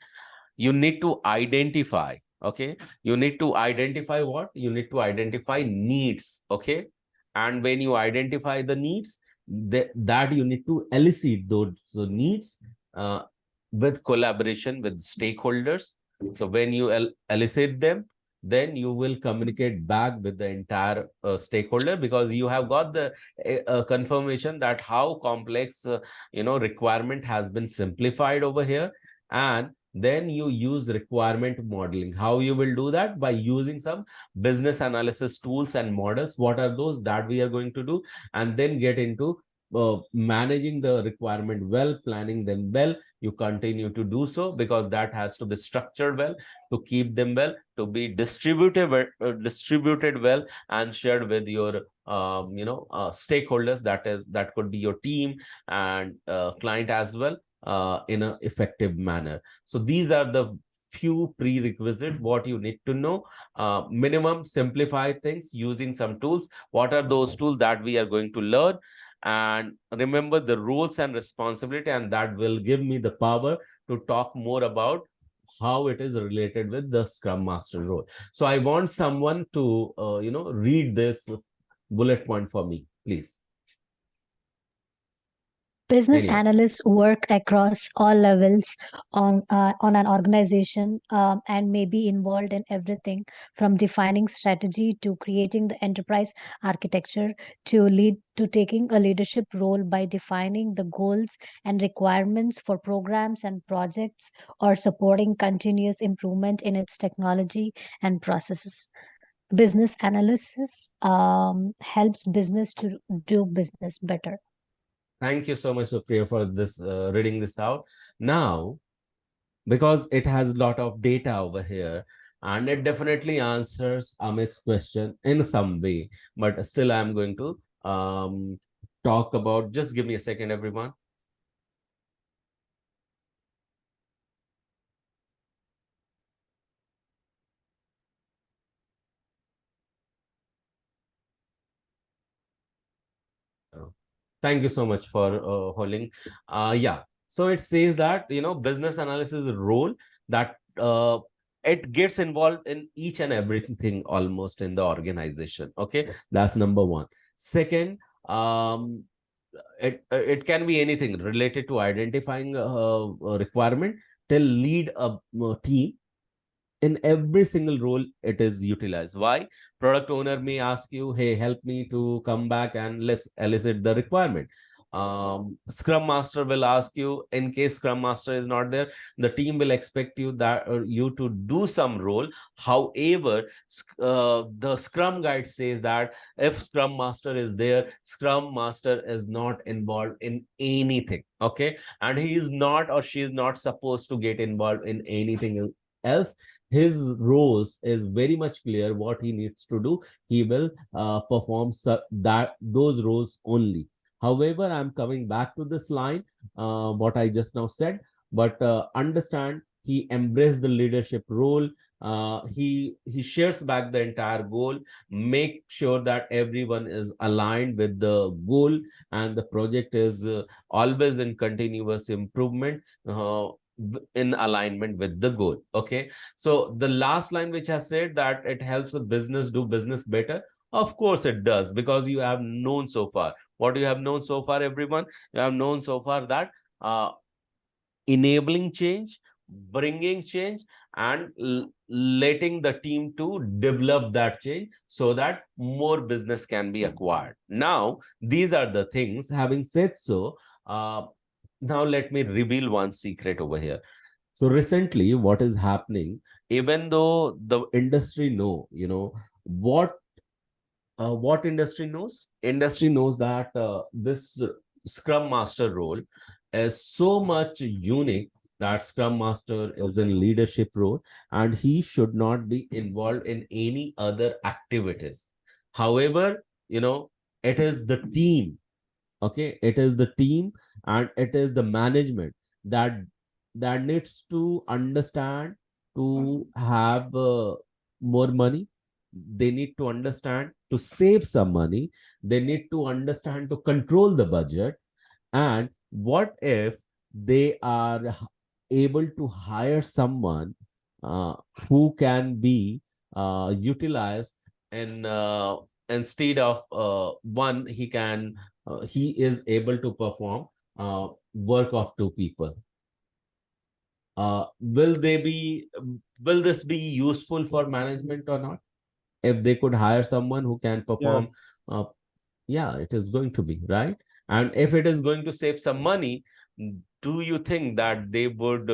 you need to identify. Okay, you need to identify what? You need to identify needs. Okay, and when you identify the needs, that you need to elicit those needs with collaboration with stakeholders. So when you elicit them, then you will communicate back with the entire stakeholder, because you have got the confirmation that how complex requirement has been simplified over here. And then you use requirement modeling. How you will do that? By using some business analysis tools and models. What are those that we are going to do? And then get into managing the requirement well, planning them well. You continue to do so, because that has to be structured well, to keep them well, to be distributed well, and shared with your stakeholders. That could be your team and client as well, in an effective manner. So these are the few prerequisites what you need to know. Minimum, simplify things using some tools. What are those tools that we are going to learn? And remember the roles and responsibility, and that will give me the power to talk more about how it is related with the Scrum Master role. So I want someone to read this bullet point for me, please. Business Anyone? analysts work across all levels on an organization and may be involved in everything from defining strategy to creating the enterprise architecture to taking a leadership role by defining the goals and requirements for programs and projects or supporting continuous improvement in its technology and processes. Business analysis helps business to do business better. Thank you so much, Supriya, for this reading this out. Now, because it has a lot of data over here, and it definitely answers Amit's question in some way, but still I'm going to talk about, just give me a second, everyone. Thank you so much for holding. Yeah, so it says that, business analysis role that it gets involved in each and everything almost in the organization. Okay, that's number one. Second, it can be anything related to identifying a requirement till lead a team. In every single role it is utilized. Why? Product owner may ask you, hey, help me to come back and let's elicit the requirement. Scrum master will ask you, in case scrum master is not there, the team will expect you that you to do some role. However, the scrum guide says that if scrum master is there, scrum master is not involved in anything. Okay, and he is not, or she is not supposed to get involved in anything else. His roles is very much clear what he needs to do. He will perform those roles only. However, I'm coming back to this line, what I just now said, but understand he embraced the leadership role. He shares back the entire goal, make sure that everyone is aligned with the goal, and the project is always in continuous improvement. In alignment with the goal. Okay, so the last line which has said that it helps a business do business better, of course it does, because you have known so far. What you have known so far, everyone? You have known so far that enabling change, bringing change, and letting the team to develop that change so that more business can be acquired. Now, these are the things. Having said so, now let me reveal one secret over here. So recently, what is happening, even though the industry what industry knows? Industry knows that this Scrum Master role is so much unique that Scrum Master is in leadership role and he should not be involved in any other activities. However, it is the team. Okay, it is the team and it is the management that needs to understand to have more money. They need to understand to save some money. They need to understand to control the budget. And what if they are able to hire someone who can be utilized in instead of one, he is able to perform work of two people. Will this be useful for management or not? If they could hire someone who can perform, Yes. yeah, it is going to be, right? And if it is going to save some money, do you think that they would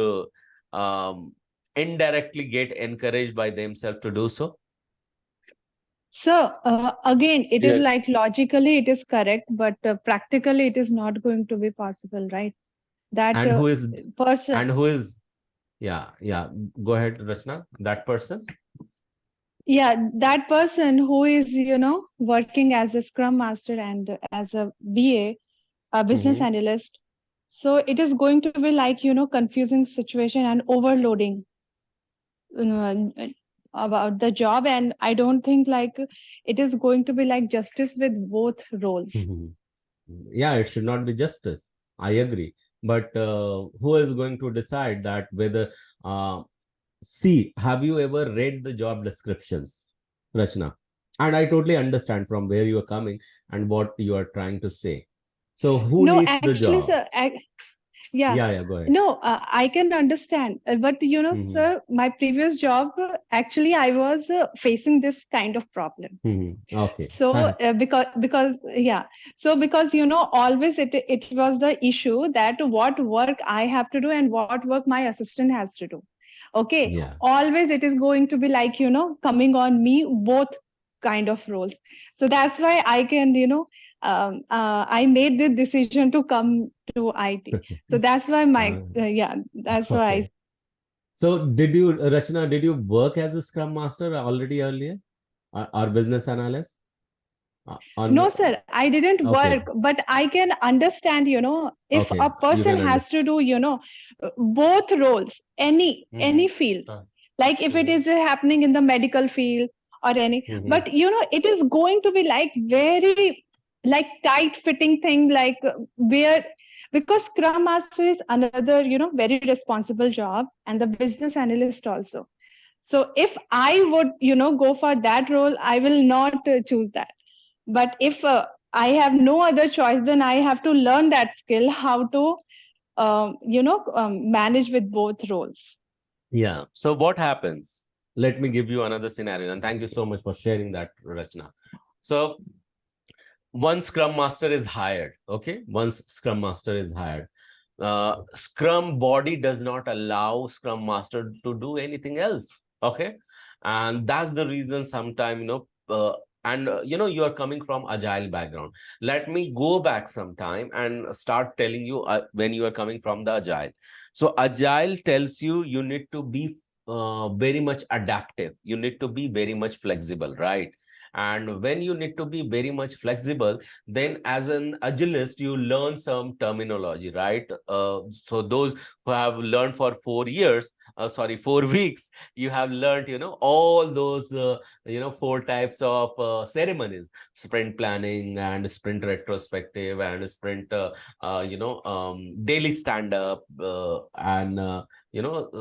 indirectly get encouraged by themselves to do so? So again, it is Yes. like logically it is correct, but practically it is not going to be possible, right? That And who is person. yeah, go ahead, Rachna, that person. Yeah, that person who is, working as a Scrum Master and as a BA, a business analyst. So it is going to be like, confusing situation and overloading about the job. And I don't think like it is going to be like justice with both roles. Yeah, it should not be justice. I agree. But who is going to decide that whether see, have you ever read the job descriptions, Rachna? And I totally understand from where you are coming and what you are trying to say. So who No, needs the actually, job? sir, yeah. Yeah, go ahead. No, I can understand. But, sir, my previous job, actually, I was facing this kind of problem. Okay. So because always it was the issue that what work I have to do and what work my assistant has to do. Okay, Yeah. always it is going to be like coming on me, both kind of roles. So that's why I can I made the decision to come to IT. So that's why that's why Okay. So did you, Rachna, did you work as a Scrum Master already earlier, or business analyst? No, sir, I didn't Okay. work, but I can understand, if Okay, a you person can has to do, both roles, any Mhm. field, like if it is happening in the medical field or any, but it is going to be like very like tight fitting thing, like where, because Scrum Master is another, very responsible job, and the business analyst also. So if I would, go for that role, I will not choose that. But if I have no other choice, then I have to learn that skill, how to manage with both roles. Yeah. So what happens? Let me give you another scenario, and thank you so much for sharing that, Rachna. So one Scrum Master is hired. Okay, once Scrum Master is hired, Scrum body does not allow Scrum Master to do anything else. Okay, and that's the reason sometimes you are coming from agile background. Let me go back sometime and start telling you when you are coming from the agile. So agile tells you need to be very much adaptive. You need to be very much flexible, right? And when you need to be very much flexible, then as an agilist, you learn some terminology, right? So those who have learned for 4 years, 4 weeks, you have learned, all those, 4 types of ceremonies: sprint planning and sprint retrospective and sprint, daily stand-up and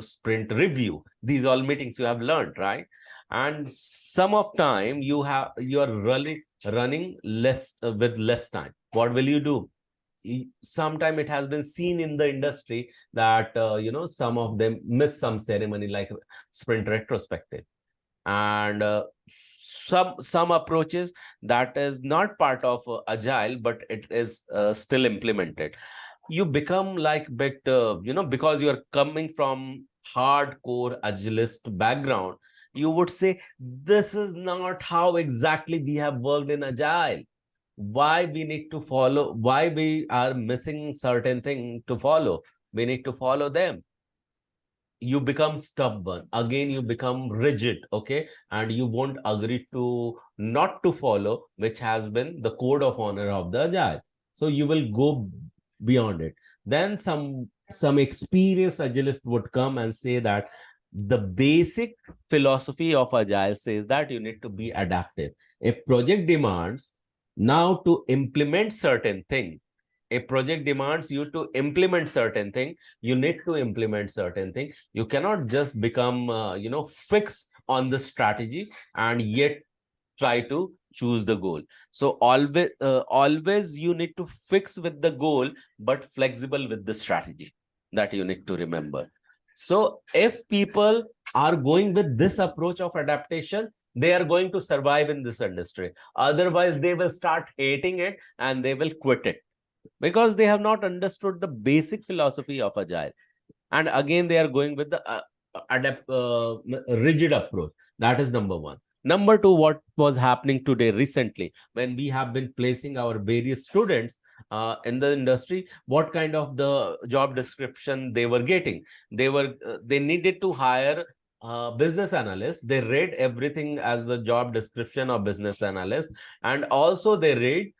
sprint review. These all meetings you have learned, right? And some of time you are running less with less time. What will you do? Sometime it has been seen in the industry that some of them miss some ceremony like sprint retrospective, and some approaches that is not part of agile, but it is still implemented. You become like bit because you are coming from hardcore agilist background, you would say this is not how exactly we have worked in agile. Why we need to follow, why we are missing certain thing to follow, we need to follow them. You become stubborn again, you become rigid, okay, and you won't agree to not to follow which has been the code of honor of the agile. So you will go beyond it. Then some experienced agilist would come and say that the basic philosophy of agile says that you need to be adaptive. A project demands now to implement certain thing, a project demands you to implement certain thing, you need to implement certain thing. You cannot just become fix on the strategy and yet try to choose the goal. So always you need to fix with the goal but flexible with the strategy. That you need to remember. So if people are going with this approach of adaptation, they are going to survive in this industry. Otherwise they will start hating it and they will quit it, because they have not understood the basic philosophy of agile. And again they are going with the rigid approach. That is number one. Number two, what was happening today recently when we have been placing our various students in the industry, what kind of the job description they were getting? They needed to hire business analysts. They read everything as the job description of business analyst, and also they read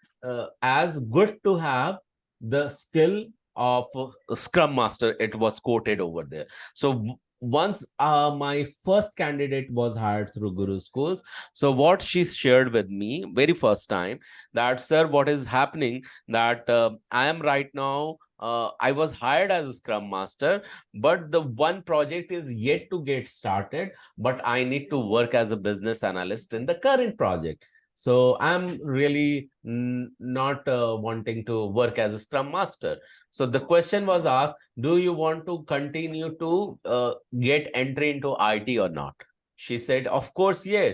as good to have the skill of Scrum Master. It was quoted over there. So once my first candidate was hired through Guru Schools, so what she shared with me very first time that, sir, what is happening that I am right now, I was hired as a Scrum Master, but the one project is yet to get started, but I need to work as a business analyst in the current project. So I'm really not wanting to work as a Scrum Master. So the question was asked, do you want to continue to get entry into IT or not? She said, of course, yeah.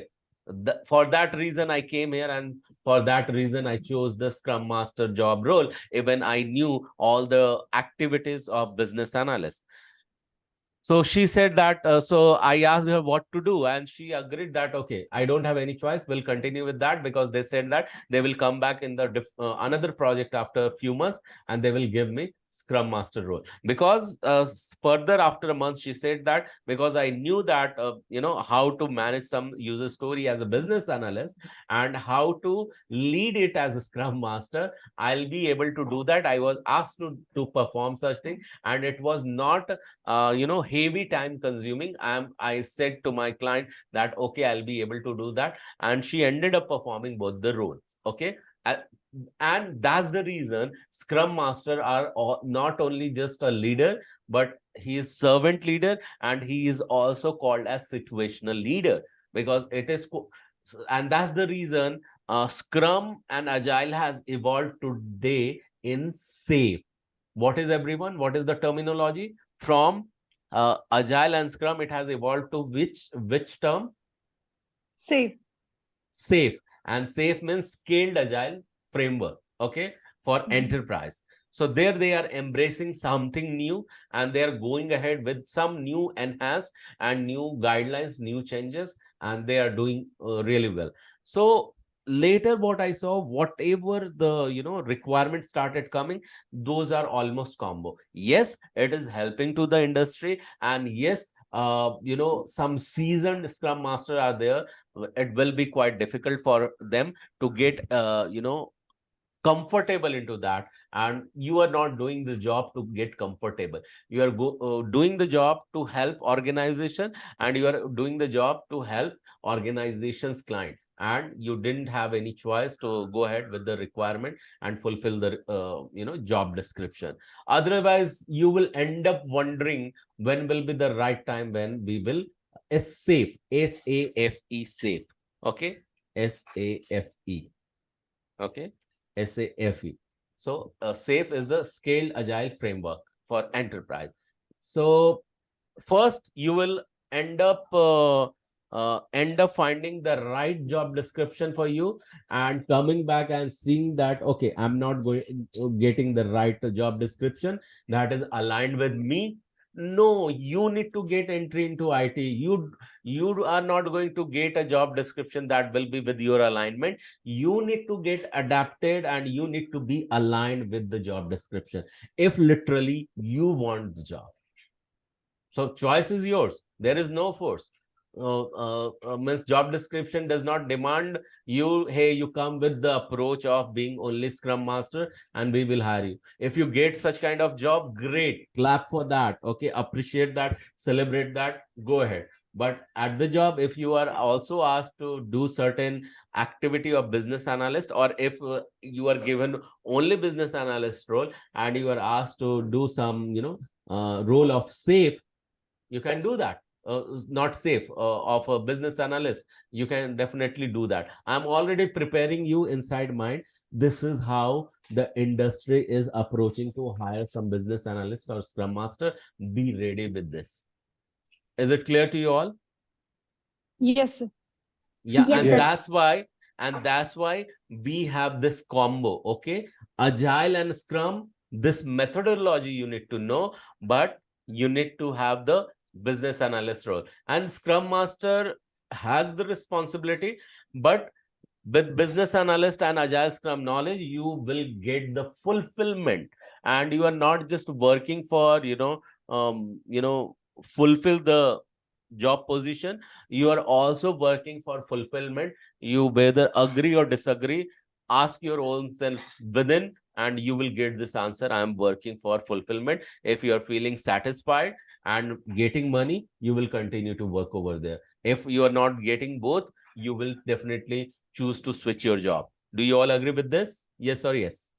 For that reason, I came here, and for that reason, I chose the Scrum Master job role, even I knew all the activities of business analyst. So she said that, so I asked her what to do, and she agreed that, okay, I don't have any choice. We'll continue with that, because they said that they will come back in the another project after a few months, and they will give me Scrum Master role. Because further after a month, she said that, because I knew that, how to manage some user story as a business analyst and how to lead it as a Scrum Master, I'll be able to do that. I was asked to perform such thing, and it was not heavy time consuming. I said to my client that, okay, I'll be able to do that, and she ended up performing both the roles. Okay. And that's the reason Scrum Master are not only just a leader, but he is servant leader, and he is also called as situational leader, because it is, and that's the reason Scrum and Agile has evolved today in SAFe. What is, everyone? What is the terminology? From Agile and Scrum, it has evolved to which term? SAFe. SAFe. And SAFe means Scaled Agile Framework, okay, for enterprise. So there they are embracing something new, and they are going ahead with some new enhanced and new guidelines, new changes, and they are doing really well. So later what I saw, whatever the requirements started coming, those are almost combo. Yes, it is helping to the industry, and yes, some seasoned Scrum Master are there. It will be quite difficult for them to get comfortable into that, and you are not doing the job to get comfortable. You are doing the job to help organization, and you are doing the job to help organization's client, and you didn't have any choice to go ahead with the requirement and fulfill the job description. Otherwise, you will end up wondering when will be the right time when we will SAFe, SAFE, SAFe. Okay, SAFE. Okay, SAFE. So SAFe is the Scaled Agile Framework for enterprise. So first you will end up finding the right job description for you, and coming back and seeing that, okay, I'm not getting the right job description that is aligned with me. No, you need to get entry into IT. You are not going to get a job description that will be with your alignment. You need to get adapted, and you need to be aligned with the job description if literally you want the job. So choice is yours. There is no force. Means job description does not demand you, hey, you come with the approach of being only Scrum Master and we will hire you. If you get such kind of job, great, clap for that. Okay, appreciate that, celebrate that, go ahead. But at the job, if you are also asked to do certain activity of business analyst, or if you are given only business analyst role and you are asked to do some role of SAFe, you can do that. Not SAFe, of a business analyst, you can definitely do that. I'm already preparing you inside mind. This is how the industry is approaching to hire some business analyst or Scrum Master. Be ready with this. Is it clear to you all? Yes, sir. Yeah, Yes, and sir. that's why we have this combo. Okay, Agile and Scrum, this methodology you need to know, but you need to have the business analyst role, and Scrum Master has the responsibility. But with business analyst and Agile Scrum knowledge, you will get the fulfillment, and you are not just working for fulfill the job position. You are also working for fulfillment. You whether agree or disagree, ask your own self within, and you will get this answer: I am working for fulfillment. If you are feeling satisfied and getting money, you will continue to work over there. If you are not getting both, you will definitely choose to switch your job. Do you all agree with this? Yes or yes?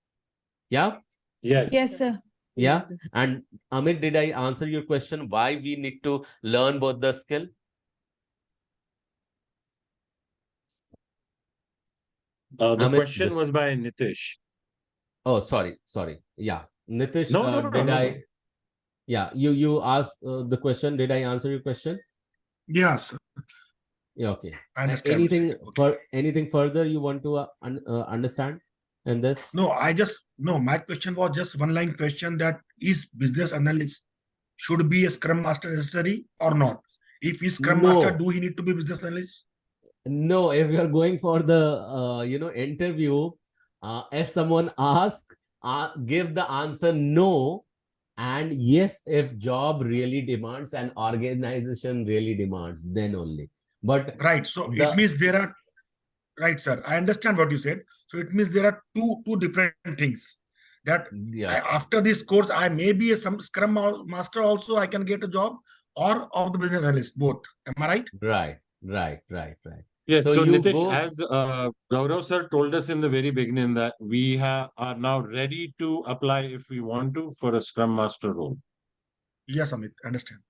Yeah. Yes. Yes, sir. Yeah. And Amit, did I answer your question why we need to learn both the skill? The Amit, question this- was by Nitish. Oh, sorry. Yeah. Nitish, No, did no. I? Yeah, you asked the question. Did I answer your question? Yes, Yeah, okay. I understand. Anything further you want to understand in this? No, my question was just one line question, that is business analyst should be a scrum master necessary or not? If he's scrum master, No. do he need to be business analyst? No, if you're going for the interview, if someone asks, give the answer no, and yes, if job really demands and organization really demands, then only. But Right. So it means there are, right, sir. I understand what you said. So it means there are two different things. That after this course, I may be some scrum master also. I can get a job, or of the business analyst, both. Am I right? Right. Yes, so you Nitish, go. as Gaurav sir told us in the very beginning that we are now ready to apply if we want to for a Scrum Master role. Yes, Amit, understand.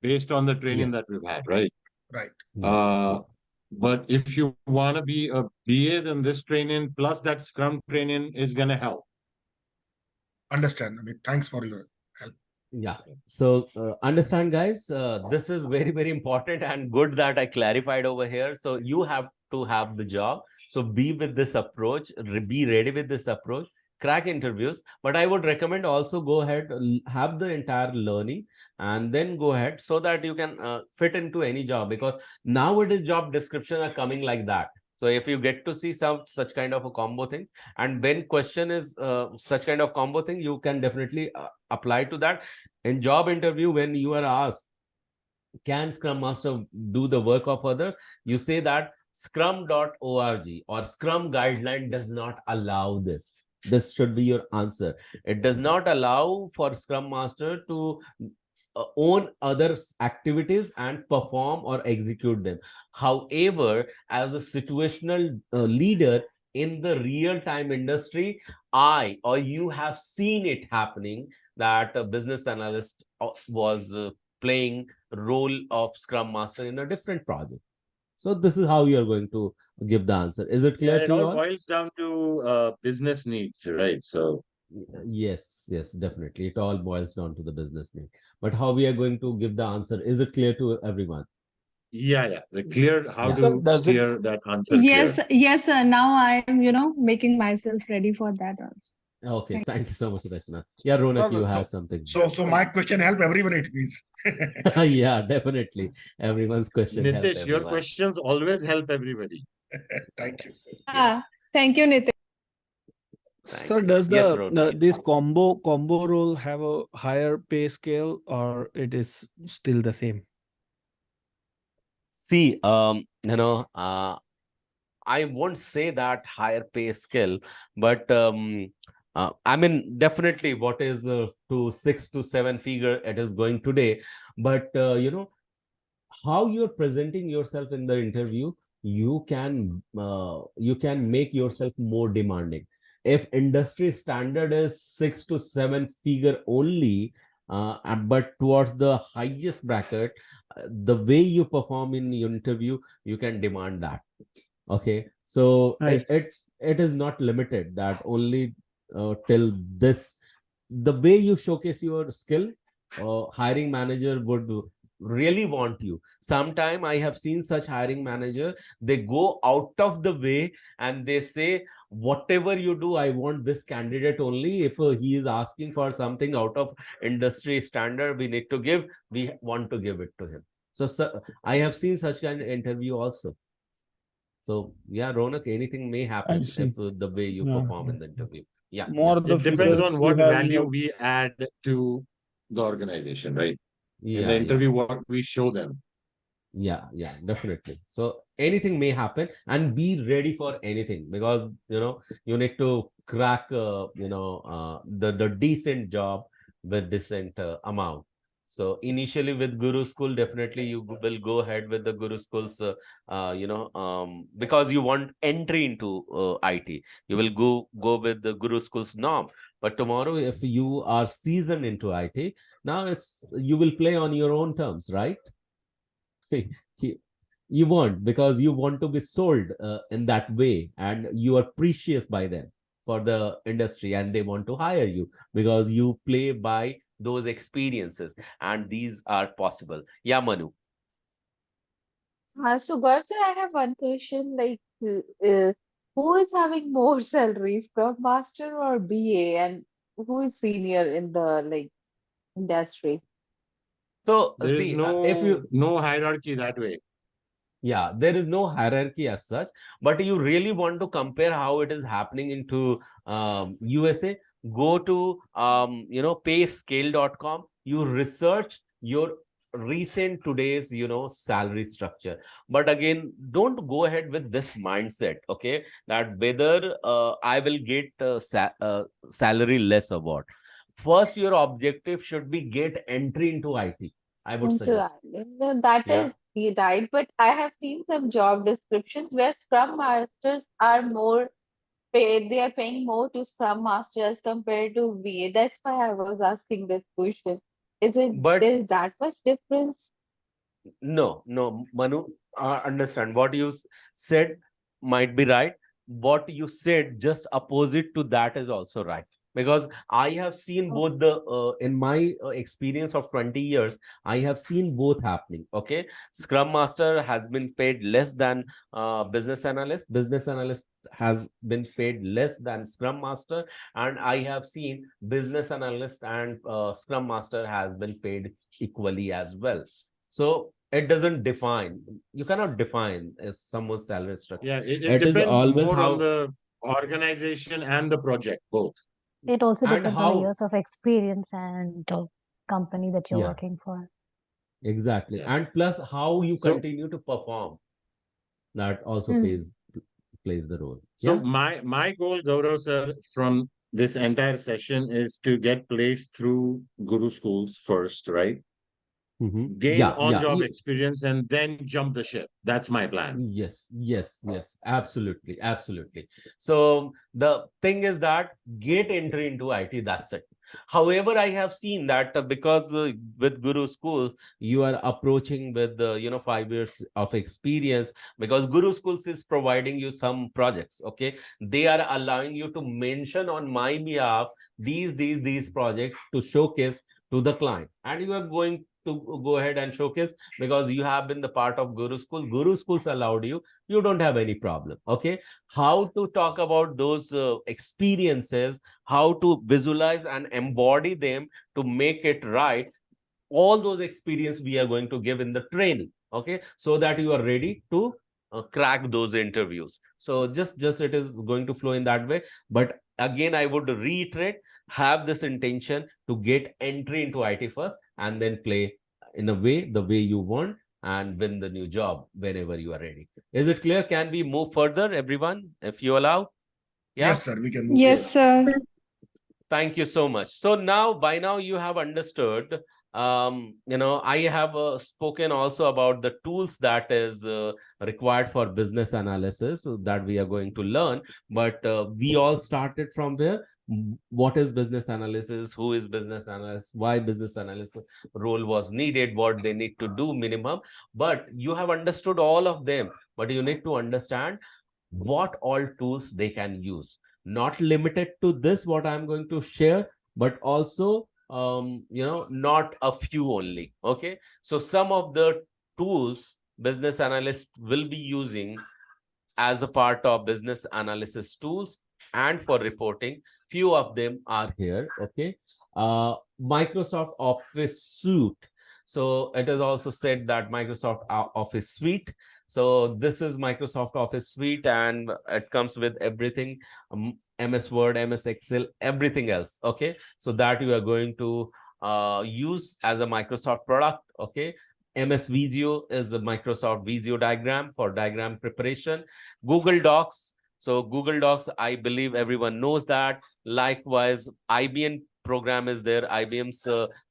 Based on the training that we've had, right? Right. But if you want to be a BA, then this training plus that Scrum training is going to help. Understand, Amit. Thanks for your help. Yeah. So understand, guys, this is very, very important and good that I clarified over here. So you have to have the job. So be with this approach, be ready with this approach, crack interviews. But I would recommend also go ahead, have the entire learning and then go ahead so that you can fit into any job, because nowadays job description are coming like that. So if you get to see such kind of a combo thing, and when question is such kind of combo thing, you can definitely apply to that. In job interview, when you are asked, can Scrum Master do the work of other? You say that scrum.org or Scrum guideline does not allow this. This should be your answer. It does not allow for Scrum Master to own other activities and perform or execute them. However, as a situational leader in the real-time industry, I or you have seen it happening that a business analyst was playing role of Scrum Master in a different project. So this is how you are going to give the answer. Is it clear to you all? It all boils down to business needs, right? So yes, definitely. It all boils down to the business need. But how we are going to give the answer, is it clear to everyone? Yeah. The clear how to steer that answer. Yes, sir. Now I am, making myself ready for that also. Okay, thank you so much, Rachna. Yeah, Ronak, you have something. So my question help everyone, it means. Yeah, definitely. Everyone's question help Nitish, your everyone. questions always help everybody. Thank you. Thank you, Nitin. So does this combo role have a higher pay scale, or it is still the same? See, I won't say that higher pay scale, but I mean, definitely what is to 6 to 7 figure it is going today. But, how you're presenting yourself in the interview, you can make yourself more demanding. If industry standard is 6 to 7 figure only, but towards the highest bracket, the way you perform in your interview, you can demand that. Okay, so it is not limited that only till this. The way you showcase your skill, hiring manager would really want you. Sometime I have seen such hiring manager, they go out of the way and they say, whatever you do, I want this candidate only. If he is asking for something out of industry standard we want to give it to him. So I have seen such kind of interview also. So yeah, Ronak, anything may happen if the way you perform in the interview. Yeah. It depends on what value we add to the organization, right? In the interview, what we show them. Yeah, definitely. So anything may happen, and be ready for anything, because you need to crack the decent job with decent amount. So initially with Guru School, definitely you will go ahead with the Guru Schools, because you want entry into IT. You will go with the Guru School's norm. But tomorrow, if you are seasoned into IT, now you will play on your own terms, right? You won't, because you want to be sold in that way, and you are precious by them for the industry, and they want to hire you because you play by those experiences, and these are possible. Yeah, Manu. So, Gaurav sir, I have one question. Who is having more salary, Scrum Master or BA, and who is senior in the industry? So There is see, if you no hierarchy that way. yeah, there is no hierarchy as such, but you really want to compare how it is happening into USA, go to payscale.com, you research your recent today's salary structure. But again, don't go ahead with this mindset, okay, that whether I will get salary less or what. First, your objective should be get entry into IT, I would Into suggest. Ireland. No, that Yeah. is right, but I have seen some job descriptions where Scrum Masters are more paid. They are paying more to Scrum Masters compared to VA. That's why I was asking this question. Is it But there is that much difference? no, Manu, understand what you said might be right. What you said just opposite to that is also right. Because I have seen both in my experience of 20 years, I have seen both happening. Okay. Scrum Master has been paid less than business analyst. Business analyst has been paid less than Scrum Master. And I have seen business analyst and Scrum Master has been paid equally as well. So it doesn't define. You cannot define someone's salary structure. Yeah, it It is depends always more on how the organization and the project, both. It also and depends on the how. years of experience and the company that you're Yeah, working for. exactly. Yeah. And plus how you So continue to perform. That also Hmm. plays the role. so Yeah. my goal, Gaurav sir, from this entire session is to get placed through Guru schools first, right? Gain Yeah, yeah. on-job experience and then jump the ship. That's my plan. Yes, absolutely, absolutely. So the thing is that get entry into IT, that's it. However, I have seen that because with Guru Schools, you are approaching with 5 years of experience, because Guru Schools is providing you some projects. Okay, they are allowing you to mention on my behalf these projects to showcase to the client, and you are going to go ahead and showcase because you have been the part of Guru School. Guru Schools allowed you. You don't have any problem. Okay. How to talk about those experiences, how to visualize and embody them to make it right. All those experience we are going to give in the training. Okay. So that you are ready to crack those interviews. So just it is going to flow in that way. But again, I would reiterate, have this intention to get entry into IT first and then play in a way, the way you want, and win the new job whenever you are ready. Is it clear? Can we move further, everyone, if you allow? Yeah. Yes, sir. We can move Yes, forward. sir. Thank you so much. So now, by now you have understood, I have spoken also about the tools that is required for business analysis that we are going to learn. But we all started from where? What is business analysis? Who is business analyst? Why business analyst role was needed? What they need to do minimum? But you have understood all of them. But you need to understand what all tools they can use, not limited to this what I'm going to share, but also not a few only. Okay, so some of the tools business analysts will be using as a part of business analysis tools and for reporting, few of them are here. Okay, Microsoft Office Suite. So it is also said that Microsoft Office Suite. So this is Microsoft Office Suite, and it comes with everything, MS Word, MS Excel, everything else. Okay, so that you are going to use as a Microsoft product. Okay, MS Visio is a Microsoft Visio diagram for diagram preparation. Google Docs. So Google Docs, I believe everyone knows that. Likewise, IBM program is there. IBM's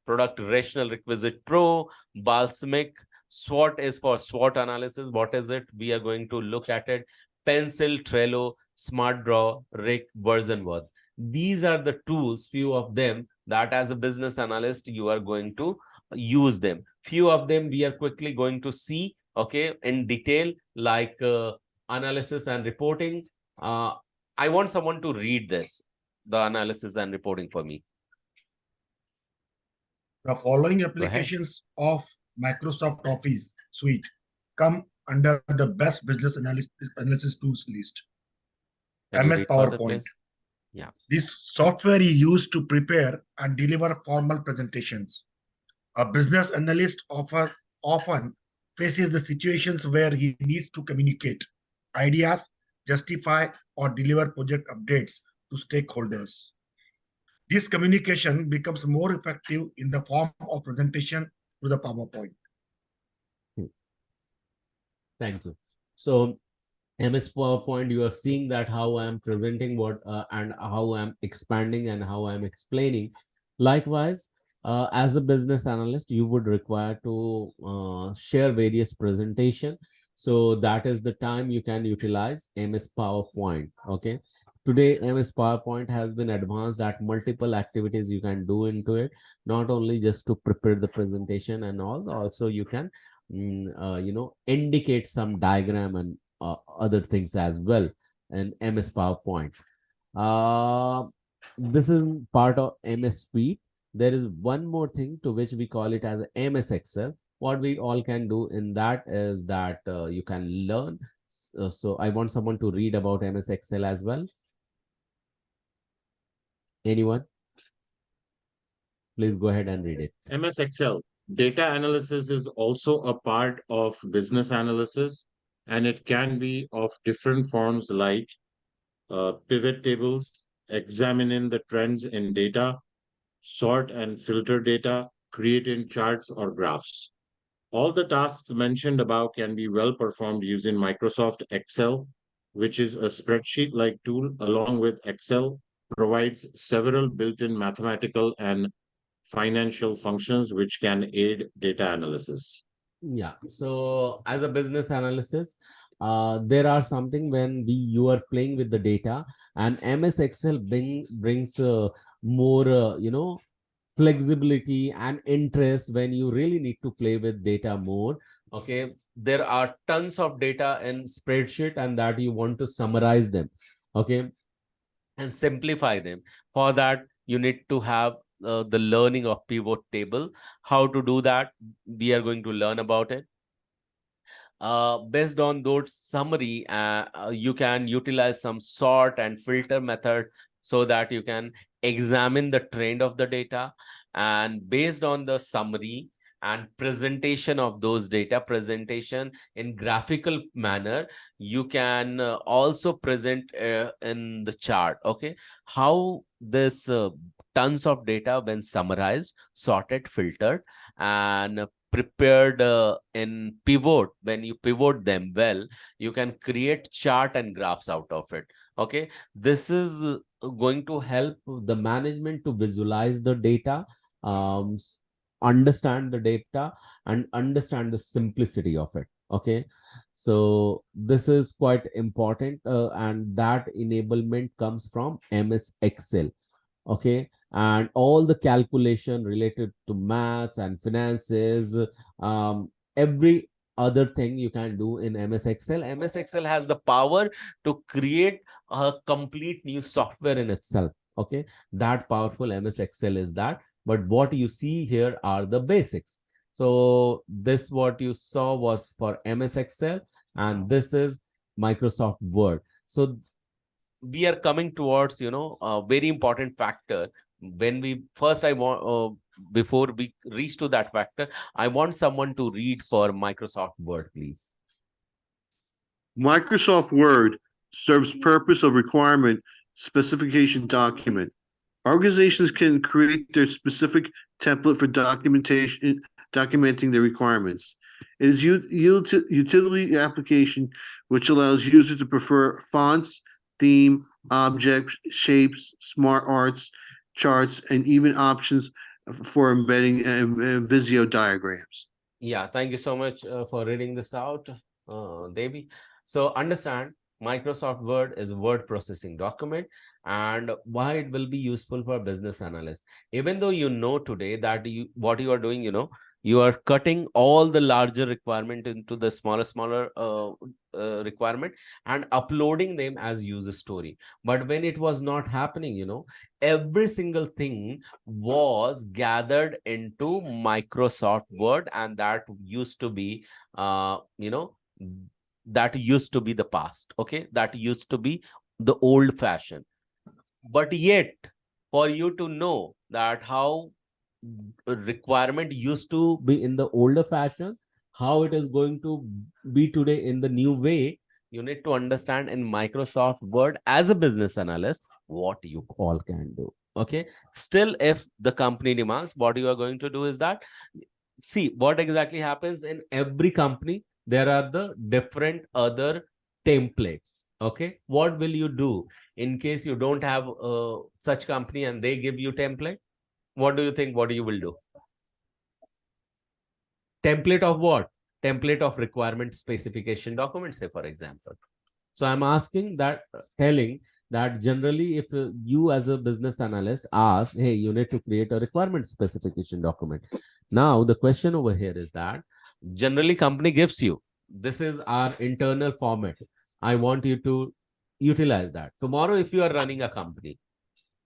product Rational Requisite Pro, Balsamic. SWOT is for SWOT analysis. What is it? We are going to look at it. Pencil, Trello, Smart Draw, Rick, Version Word. These are the tools, few of them, that as a business analyst, you are going to use them. Few of them we are quickly going to see okay, in detail, like analysis and reporting. I want someone to read this, the analysis and reporting for me. The following Go ahead. applications of Microsoft Office suite come under the best business analysis tools list. Can you MS read further, PowerPoint. please? Yeah. This software is used to prepare and deliver formal presentations. A business analyst often faces the situations where he needs to communicate ideas, justify, or deliver project updates to stakeholders. This communication becomes more effective in the form of presentation to the PowerPoint. Thank you. So MS PowerPoint, you are seeing that how I'm presenting what and how I'm expanding and how I'm explaining. Likewise, as a business analyst, you would require to share various presentation. So that is the time you can utilize MS PowerPoint. Okay. Today, MS PowerPoint has been advanced at multiple activities you can do into it, not only just to prepare the presentation and all, also you can, indicate some diagram and other things as well in MS PowerPoint. This is part of MS Suite. There is one more thing to which we call it as MS Excel. What we all can do in that is that you can learn. So I want someone to read about MS Excel as well. Anyone? Please go ahead and read it. MS Excel. Data analysis is also a part of business analysis, and it can be of different forms like pivot tables, examining the trends in data, sort and filter data, creating charts or graphs. All the tasks mentioned above can be well performed using Microsoft Excel, which is a spreadsheet-like tool along with Excel, provides several built-in mathematical and financial functions which can aid data analysis. Yeah. So as a business analysis, there are something when you are playing with the data, and MS Excel brings more flexibility and interest when you really need to play with data more. Okay, there are tons of data in spreadsheet and that you want to summarize them, okay, and simplify them. For that you need to have the learning of pivot table. How to do that, we are going to learn about it. Based on those summary, you can utilize some sort and filter method so that you can examine the trend of the data, and based on the summary and presentation of those data, presentation in graphical manner, you can also present in the chart. Okay, how this tons of data when summarized, sorted, filtered, and prepared in pivot, when you pivot them well, you can create chart and graphs out of it. Okay, this is going to help the management to visualize the data, understand the data, and understand the simplicity of it. Okay, so this is quite important, and that enablement comes from MS Excel. Okay, and all the calculation related to maths and finances, every other thing you can do in MS Excel. MS Excel has the power to create a complete new software in itself. Okay, that powerful MS Excel is that. But what you see here are the basics. So this what you saw was for MS Excel, and this is Microsoft Word. So we are coming towards a very important factor. When we first, I want before we reach to that factor, I want someone to read for Microsoft Word, please. Microsoft Word serves purpose of requirement specification document. Organizations can create their specific template for documenting their requirements. It is utility application which allows users to prefer fonts, theme, objects, shapes, smart arts, charts, and even options for embedding Visio diagrams. Yeah, thank you so much for reading this out, Devi. So understand, Microsoft Word is a word processing document, and why it will be useful for business analysts. Even though you know today that what you are doing, You are cutting all the larger requirement into the smaller requirement and uploading them as user story. But when it was not happening, every single thing was gathered into Microsoft Word, and that used to be that used to be the past. Okay, that used to be the old fashion. But yet, for you to know that how requirement used to be in the older fashion, how it is going to be today in the new way, you need to understand in Microsoft Word as a business analyst what you all can do. Okay, still, if the company demands, what you are going to do is that, see what exactly happens in every company. There are the different other templates. Okay, what will you do in case you don't have such company and they give you template? What do you think? What you will do? Template of what? Template of requirement specification document, say for example. So I'm asking that, telling that generally if you as a business analyst ask, hey, you need to create a requirement specification document. Now the question over here is that generally company gives you, this is our internal format. I want you to utilize that. Tomorrow, if you are running a company,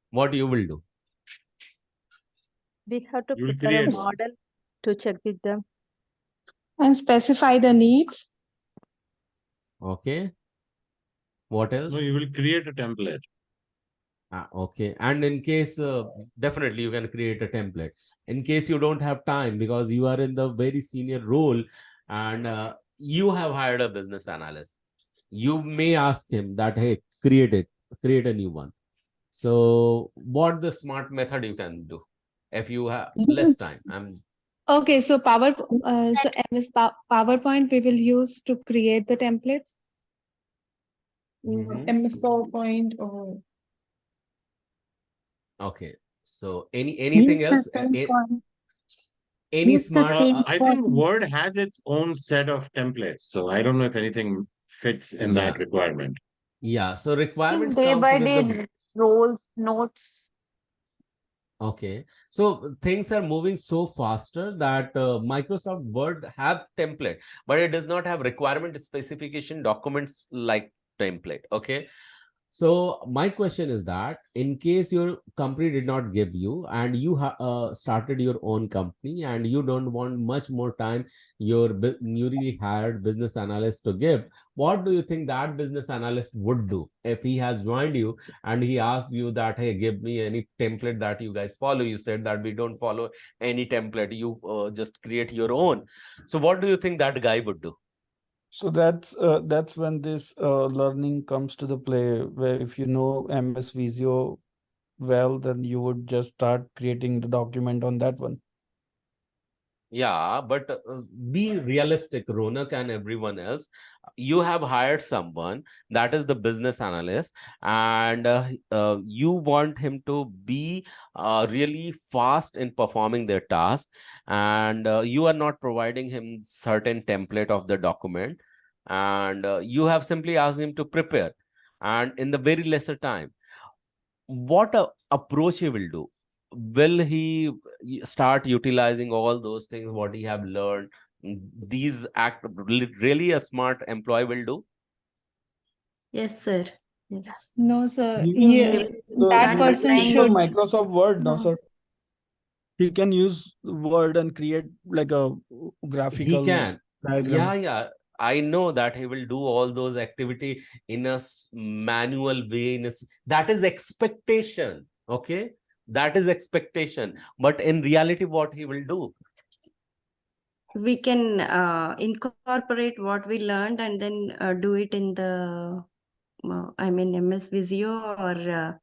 what you will do? We have to You will prepare a create one. model to check with them. And specify the needs. Okay. What else? No, you will create a template. Okay. And in case, definitely you can create a template. In case you don't have time because you are in the very senior role and you have hired a business analyst, you may ask him that, hey, create a new one. So what the smart method you can do if you have less time? Okay, so MS PowerPoint we will use to create the templates. MS PowerPoint or Okay. So anything else? Any smart? I think Word has its own set of templates, so I don't know if anything fits in that requirement. Yeah. So requirements Day comes by with day the. roles, notes. Okay, so things are moving so faster that Microsoft Word have template, but it does not have requirement specification documents like template. Okay, so my question is that in case your company did not give you and you started your own company and you don't want much more time your newly hired business analyst to give, what do you think that business analyst would do if he has joined you and he asked you that, hey, give me any template that you guys follow? You said that we don't follow any template, you just create your own. So what do you think that guy would do? So that's when this learning comes to the play, where if you know MS Visio well, then you would just start creating the document on that one. Yeah, but be realistic, Ronak and everyone else. You have hired someone that is the business analyst, and you want him to be really fast in performing their task, and you are not providing him certain template of the document, and you have simply asked him to prepare, and in the very lesser time, what approach he will do? Will he start utilizing all those things what he have learned? These act really a smart employee will do. Yes, sir. Yes. No, sir. He can Yeah, use that he can person use the should. Microsoft Word now, No. sir. He can use Word and create like a He graphical can. diagram. Yeah. I know that he will do all those activity in a manual way. That is expectation. Okay, that is expectation. But in reality, what he will do? We can incorporate what we learned and then do it in the, MS Visio or.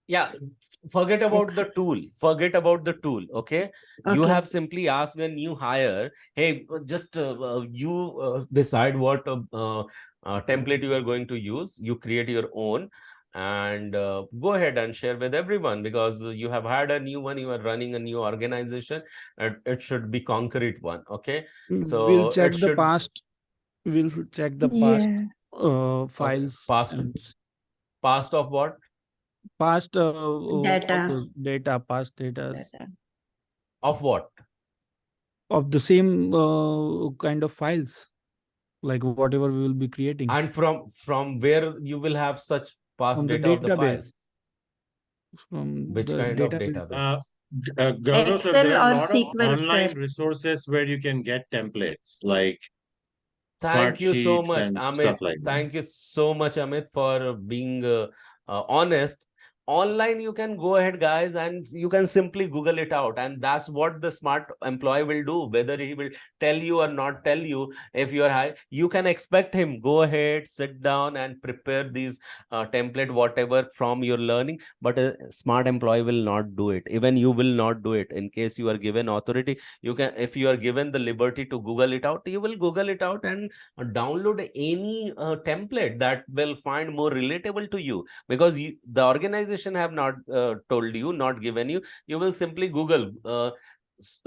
Yeah, forget about the tool. Okay, you Okay. have simply asked a new hire, hey, just you decide what template you are going to use. You create your own and go ahead and share with everyone, because you have hired a new one, you are running a new organization, and it should be concrete one. Okay, We'll so check it the should. past. We'll check the past Yeah. files Past and of what? past all Data. those data, past data. Of what? of the same kind of files, like whatever we will be creating And from where you will have such past from the data of the file? database. From Which the kind of database. Uh, database? Gaurav, sir, Excel there are a or lot of SQL, online sir. resources where you can get templates like Thank smart you so sheets much, and Amit. stuff like that. Thank you so much, Amit, for being honest. Online, you can go ahead, guys, and you can simply Google it out. And that's what the smart employee will do, whether he will tell you or not tell you. If you are high, you can expect him, go ahead, sit down and prepare these template, whatever from your learning. But a smart employee will not do it. Even you will not do it. In case you are given authority, you can, if you are given the liberty to Google it out, you will Google it out and download any template that will find more relatable to you, because the organization have not told you, not given you. You will simply Google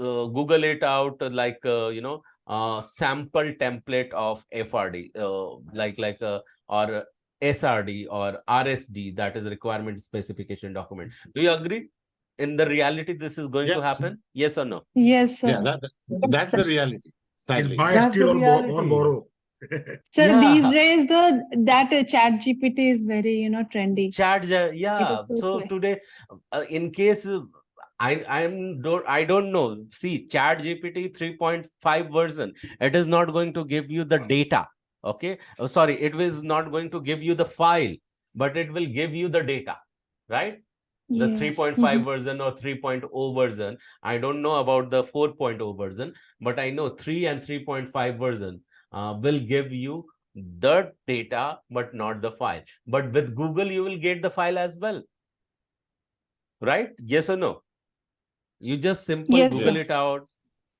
it out, like sample template of FRD, or SRD or RSD, that is requirement specification document. Do you agree? In the reality, this is going to Yes. happen? Yes or no? Yes, Yeah, sir. that's the reality, Is sadly. buy, That's steal, the or reality. borrow. So Yeah. these days, that chat GPT is very, trendy. Yeah. So today, in case I don't know. See, Chat GPT 3.5 version, it is not going to give you the data. Okay. Oh, sorry, it is not going to give you the file, but it will give you the data, right? The Yes. 3.5 version or 3.0 version. I don't know about the 4.0 version, but I know 3 and 3.5 version will give you the data, but not the file. But with Google, you will get the file as well, right? Yes or no? You just simple Yes, Google sir. it out.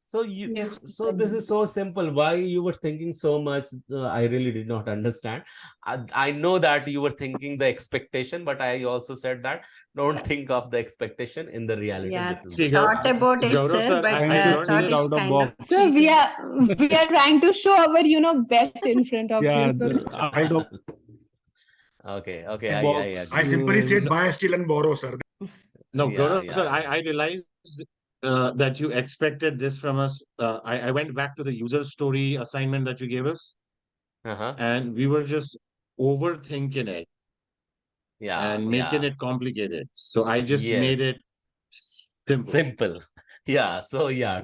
So Yes. so this is so simple. Why you were thinking so much? I really did not understand. I know that you were thinking the expectation, but I also said that don't think of the expectation. In the reality, Yeah, this is See, going to thought happen. about it, Gaurav, sir, sir, but I learned thought this. is Out of kind of box. So we cheating. are trying to show our, best in front of Yeah, you. So out of Okay, okay, I box. I agree. simply said buy, steal, and borrow, sir. No, Yeah, Gaurav, sir, yeah, I realized that you expected this from us. I went back to the user story assignment that you gave us, yeah. and we were just overthinking it Yeah, and making yeah. it complicated. So I just made Yes. it simple. Simple. Yeah. So yeah,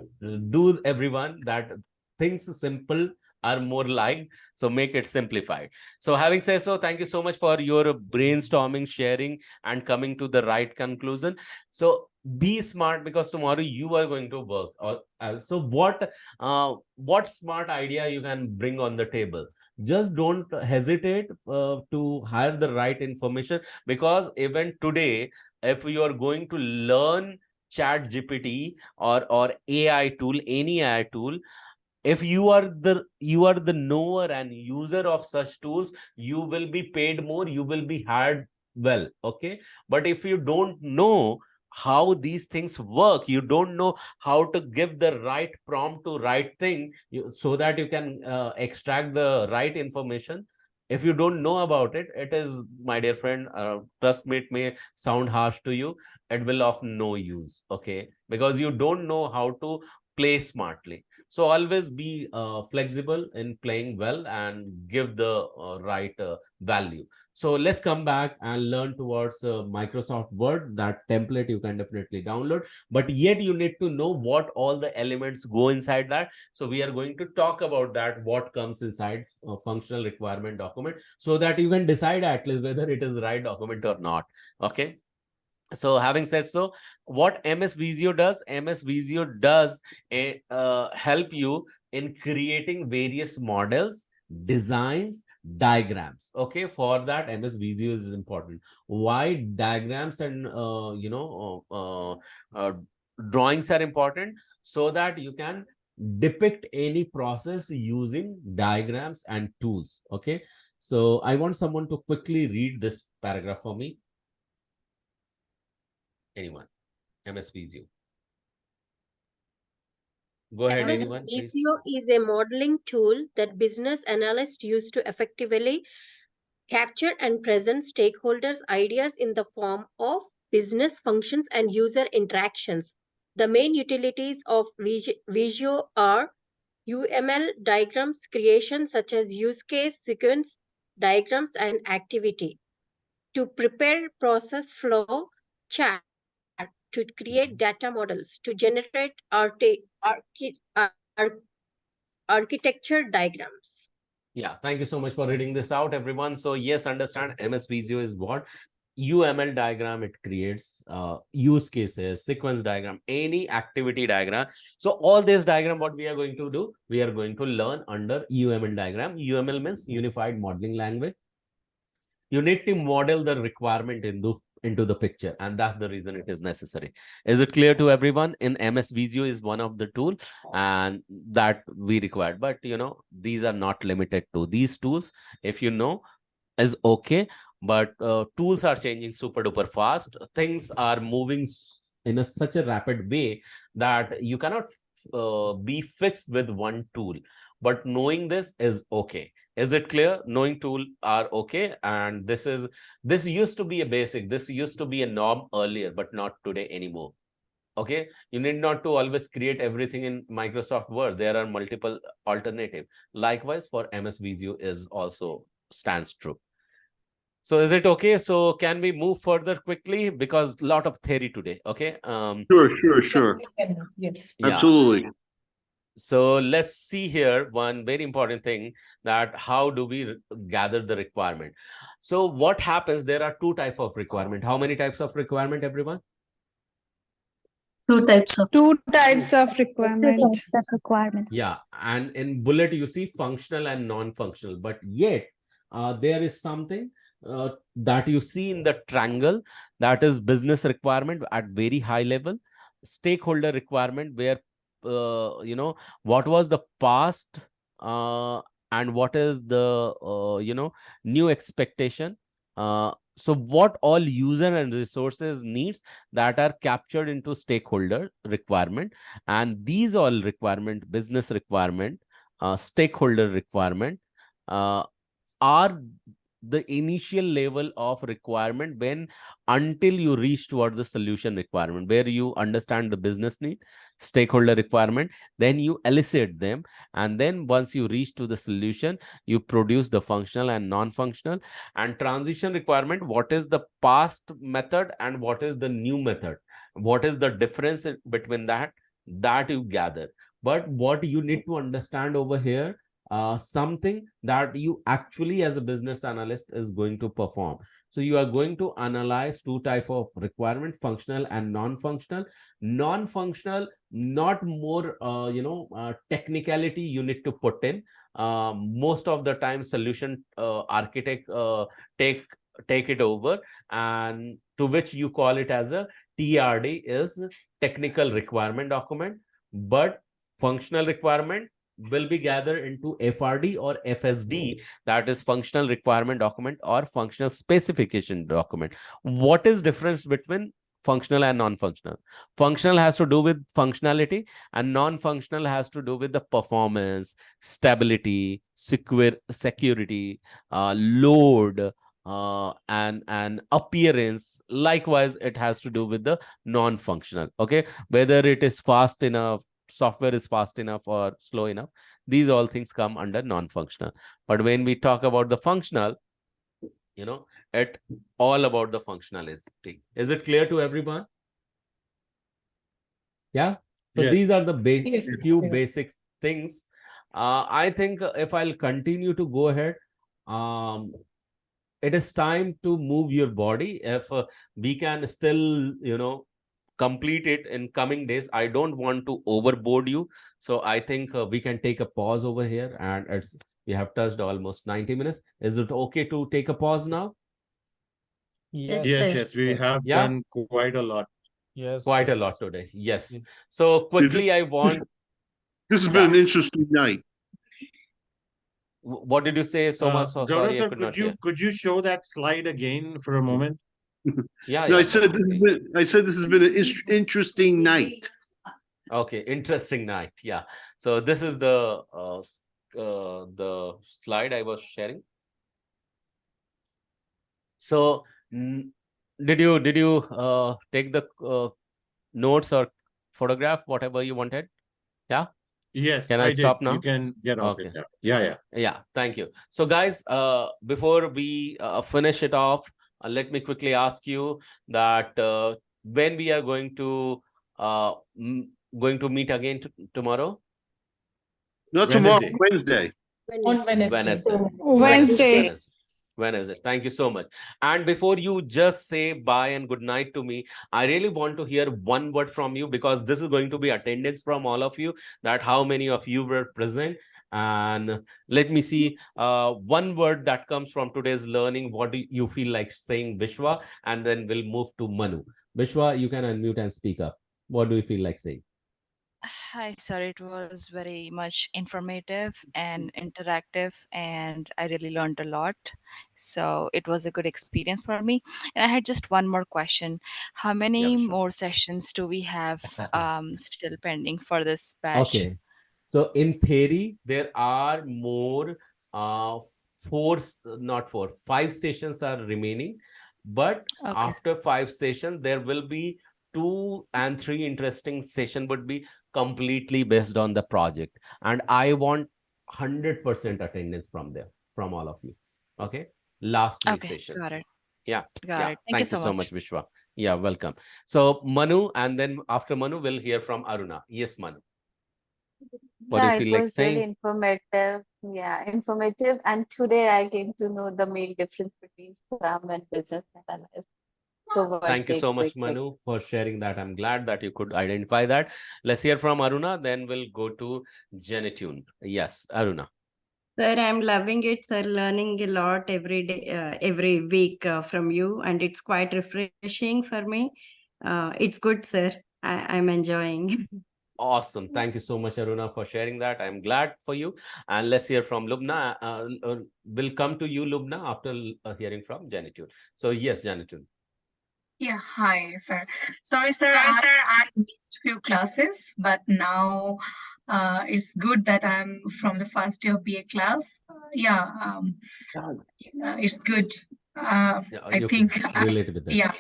do everyone that things simple are more liked. So make it simplified. So having said so, thank you so much for your brainstorming, sharing, and coming to the right conclusion. So be smart, because tomorrow you are going to work. Or so what smart idea you can bring on the table? Just don't hesitate to hire the right information, because even today, if you are going to learn Chat GPT or AI tool, any AI tool, if you are the knower and user of such tools, you will be paid more, you will be hired well. Okay. But if you don't know how these things work, you don't know how to give the right prompt to right thing, so that you can extract the right information. If you don't know about it, it is, my dear friend, trust me, it may sound harsh to you, it will of no use. Okay. Because you don't know how to play smartly. So always be flexible in playing well and give the right value. So let's come back and learn towards Microsoft Word. That template you can definitely download, but yet you need to know what all the elements go inside that. So we are going to talk about that, what comes inside a functional requirement document, so that you can decide at least whether it is right document or not. Okay. So having said so, what MS Visio does? MS Visio does help you in creating various models, designs, diagrams. Okay, for that MS Visio is important. Why diagrams and drawings are important? So that you can depict any process using diagrams and tools. Okay, so I want someone to quickly read this paragraph for me. Anyone? MS Visio. Go ahead, MS anyone, please. Visio is a modeling tool that business analysts use to effectively capture and present stakeholders' ideas in the form of business functions and user interactions. The main utilities of Visio are UML diagrams creation such as use case, sequence diagrams, and activity. To prepare process flow chart, to create data models, to generate architecture diagrams. Yeah, thank you so much for reading this out, everyone. So yes, understand MS Visio is what? UML diagram. It creates use cases, sequence diagram, any activity diagram. So all this diagram, what we are going to do, we are going to learn under UML diagram. UML means Unified Modeling Language. You need to model the requirement into the picture, and that's the reason it is necessary. Is it clear to everyone? In MS Visio is one of the tool and that we required, but these are not limited to these tools. If you know, is okay, but tools are changing super duper fast. Things are moving in such a rapid way that you cannot be fixed with one tool, but knowing this is okay. Is it clear? Knowing tool are okay, and this used to be a basic, this used to be a norm earlier, but not today anymore. Okay, you need not to always create everything in Microsoft Word. There are multiple alternative. Likewise for MS Visio is also stands true. So is it okay? So can we move further quickly, because a lot of theory today? Okay. Sure. Yes. Yeah. Absolutely. So let's see here one very important thing, that how do we gather the requirement? So what happens? There are two types of requirement. How many types of requirement, everyone? Two types of Two types of requirement. requirement. Yeah, and in bullet you see functional and non-functional, but yet there is something that you see in the triangle, that is business requirement at very high level, stakeholder requirement, where what was the past and what is the new expectation. So what all user and resources needs, that are captured into stakeholder requirement. And these all requirement, business requirement, stakeholder requirement, are the initial level of requirement when, until you reach toward the solution requirement, where you understand the business need, stakeholder requirement, then you elicit them, and then once you reach to the solution, you produce the functional and non-functional. And transition requirement, what is the past method and what is the new method, what is the difference between that you gather. But what you need to understand over here, something that you actually as a business analyst is going to perform. So you are going to analyze two type of requirement, functional and non-functional. Non-functional, not more technicality you need to put in. Most of the time solution architect take it over, and to which you call it as a TRD, is technical requirement document. But functional requirement will be gathered into FRD or FSD, that is functional requirement document or functional specification document. What is difference between functional and non-functional? Functional has to do with functionality, and non-functional has to do with the performance, stability, security, load, and appearance. Likewise, it has to do with the non-functional. Okay, whether it is fast enough, software is fast enough or slow enough, these all things come under non-functional. But when we talk about the functional, it all about the functionality. Is it clear to everyone? Yeah. So Yes. these are the few Yes. basic things. I think if I'll continue to go ahead, it is time to move your body. If we can still complete it in coming days, I don't want to overboard you, so I think we can take a pause over here, and we have touched almost 90 minutes. Is it okay to take a pause now? Yes. Yes, we have Yeah, done quite a lot. Yes. quite a yes. lot today. Yes. Yes. So quickly I want This has been an interesting night. what did you say, Soma? So Gaurav sorry, I sir, could not hear. could you show that slide again for a moment? Yeah, No, yeah, I said definitely. this has been an interesting night. Okay, interesting night. Yeah. So this is the slide I was sharing. So did you take the notes or photograph, whatever you wanted. Yeah. Yes, Can I I did. stop now? You can get off Okay. it now. Yeah. Yeah, thank you. So guys, before we finish it off, let me quickly ask you that when we are going to meet again tomorrow? Not tomorrow, Wednesday. Wednesday. On Wednesday. Wednesday. Wednesday. Thank you so much. And before you just say bye and good night to me, I really want to hear one word from you, because this is going to be attendance from all of you, that how many of you were present. And let me see one word that comes from today's learning. What do you feel like saying, Vishwa? And then we'll move to Manu. Vishwa, you can unmute and speak up. What do you feel like saying? Hi, sir. It was very much informative and interactive, and I really learned a lot. So it was a good experience for me. And I had just one more question. How Yeah, many Vishwa. more sessions do we have still pending for this batch? Okay. So in theory, there are more five sessions are remaining. But Okay. after 5 sessions, there will be 2 and 3 interesting session would be completely based on the project. And I want 100% attendance from there, from all of you. Okay. Last 3 Okay, sessions. got it. Yeah. Got Yeah. it. Thank you Thank you so so much. much, Vishwa. Yeah, welcome. So Manu, and then after Manu, we'll hear from Aruna. Yes, Manu. What do you Yeah, it feel like was really saying? informative. Yeah, informative. And today I came to know the main difference between Scrum and business analyst. So worth Thank you a so much, quick check. Manu, for sharing that. I'm glad that you could identify that. Let's hear from Aruna, then we'll go to Genitune. Yes, Aruna. Sir, I'm loving it, sir. Learning a lot every day, every week from you, and it's quite refreshing for me. It's good, sir. I'm enjoying. Awesome. Thank you so much, Aruna, for sharing that. I'm glad for you. And let's hear from Lubna. We'll come to you, Lubna, after hearing from Genitune. So, yes, Genitune. Yeah, hi, sir. Sorry, sir, I missed few classes, but now it's good that I'm from the first year BA class. It's good. I You think, could relate with that. yeah,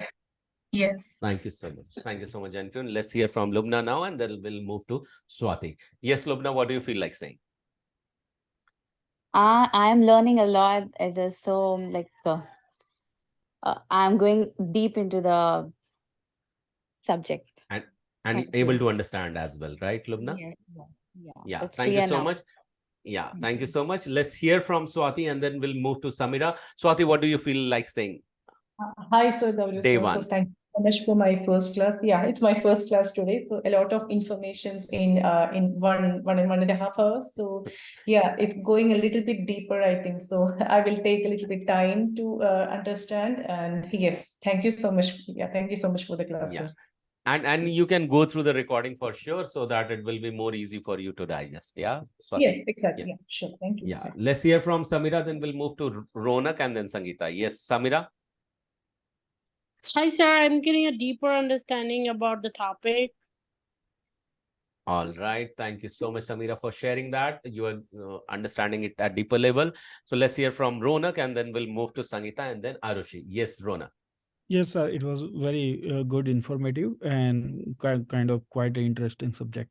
yes. Thank you so much. Thank you so much, Genitune. Let's hear from Lubna now, and then we'll move to Swati. Yes, Lubna, what do you feel like saying? I'm learning a lot. It is so like I'm going deep into the subject. And Thank able you. to understand as well, right, Lubna? Yeah. It's Thank you clear so now. much. Yeah, thank you so much. Let's hear from Swati, and then we'll move to Samira. Swati, what do you feel like saying? Hi, Sir W. Day Sir. one. So thank you so much for my first class. Yeah, it's my first class today. So a lot of informations in one and a half hours. So yeah, it's going a little bit deeper, I think. So I will take a little bit time to understand. And yes, thank you so much. Yeah, thank you so much for the class, Yeah. sir. And you can go through the recording for sure, so that it will be more easy for you to digest. Yeah. Swati? Yes, exactly. Yeah, sure. Thank you. Yeah. Let's hear from Samira, then we'll move to Ronak and then Sangeeta. Yes, Samira. Hi, sir. I'm getting a deeper understanding about the topic. All right. Thank you so much, Samira, for sharing that. You are understanding it at deeper level. So let's hear from Ronak, and then we'll move to Sangeeta and then Arushi. Yes, Ronak. Yes, sir. It was very good, informative, and kind of quite an interesting subject.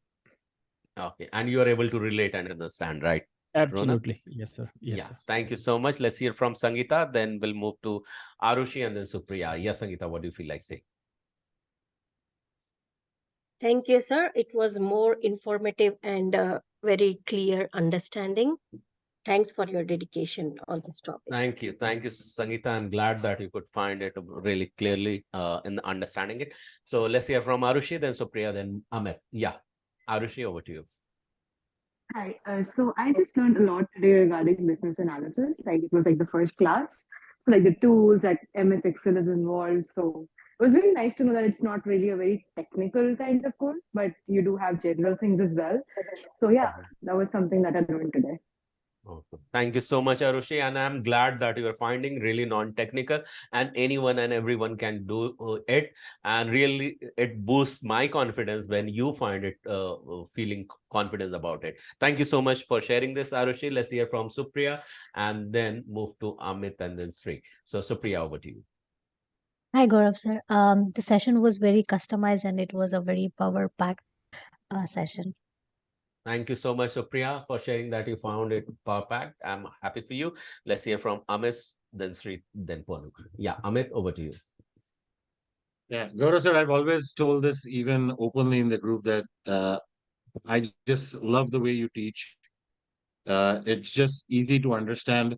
Okay. And you are able to relate and understand, right? Absolutely. Ronak? Yes, sir. Yes, Yeah. sir. Thank you so much. Let's hear from Sangeeta. Then we'll move to Arushi and then Supriya. Yes, Sangeeta, what do you feel like saying? Thank you, sir. It was more informative and very clear understanding. Thanks for your dedication on this topic. Thank you. Thank you, Sangeeta. I'm glad that you could find it really clearly in understanding it. So let's hear from Arushi, then Supriya, then Amit. Yeah. Arushi, over to you. Hi. So I just learned a lot today regarding business analysis. Like it was like the first class. So like the tools that MS Excel is involved. So it was really nice to know that it's not really a very technical kind of course, but you do have general things as well. So yeah, that was something that I learned today. Okay. Thank you so much, Arushi. And I'm glad that you are finding really non-technical and anyone and everyone can do it. And really, it boosts my confidence when you find it feeling confidence about it. Thank you so much for sharing this, Arushi. Let's hear from Supriya and then move to Amit and then Sri. So Supriya, over to you. Hi, Gaurav sir. The session was very customized and it was a very power-packed session. Thank you so much, Supriya, for sharing that you found it power packed. I'm happy for you. Let's hear from Amit, then Sri, then Ponu. Yeah, Amit, over to you. Yeah, Gaurav sir, I've always told this even openly in the group that I just love the way you teach. It's just easy to understand.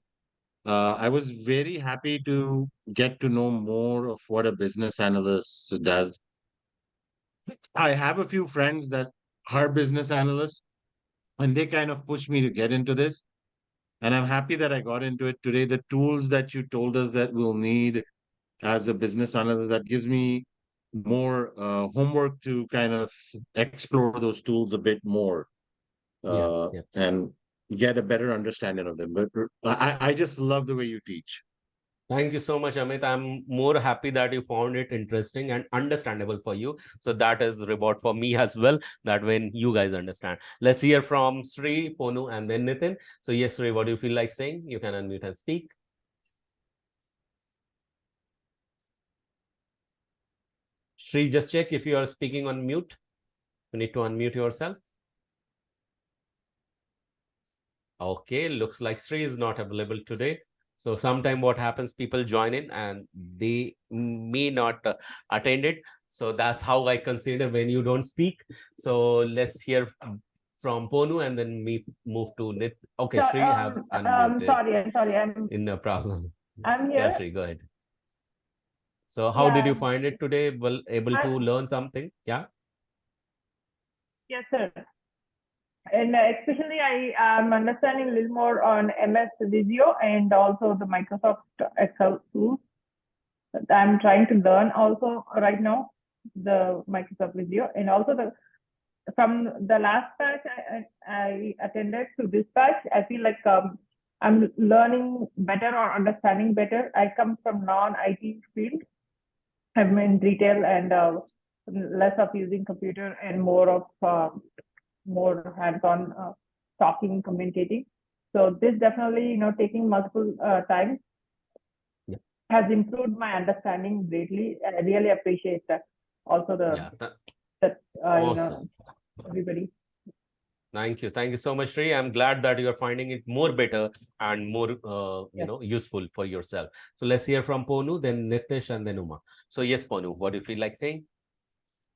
I was very happy to get to know more of what a business analyst does. I have a few friends that are business analysts, and they kind of pushed me to get into this. And I'm happy that I got into it today. The tools that you told us that we'll need as a business analyst, that gives me more homework to kind of explore those tools a bit more Yeah. and get a better understanding of them. But I just love the way you teach. Thank you so much, Amit. I'm more happy that you found it interesting and understandable for you. So that is reward for me as well, that when you guys understand. Let's hear from Sri, Ponu, and then Nitin. So yes, Sri, what do you feel like saying? You can unmute and speak. Sri, just check if you are speaking on mute. You need to unmute yourself. Okay, looks like Sri is not available today. So sometime what happens, people join in and they may not attend it. So that's how I consider when you don't speak. So let's hear from Ponu and then we move to Nit. Okay, Sri has unmuted. I'm sorry. In no problem. I'm here. Yeah, Sri, go ahead. So how did you find it today? Well, able to learn something? Yeah. Yes, sir. And especially I am understanding a little more on MS Visio and also the Microsoft Excel tools. I'm trying to learn also right now the Microsoft Visio, and also from the last batch I attended to this batch, I feel like I'm learning better or understanding better. I come from non-IT field. I'm in retail and less of using computer and more of more hands-on talking, communicating. So this definitely, taking multiple times has improved my understanding greatly. I really appreciate that. Also Awesome. Everybody. Thank you so much, Sri. I'm glad that you are finding it more better and more useful for yourself. So let's hear from Ponu, then Nitish, and then Uma. So yes, Ponu, what do you feel like saying?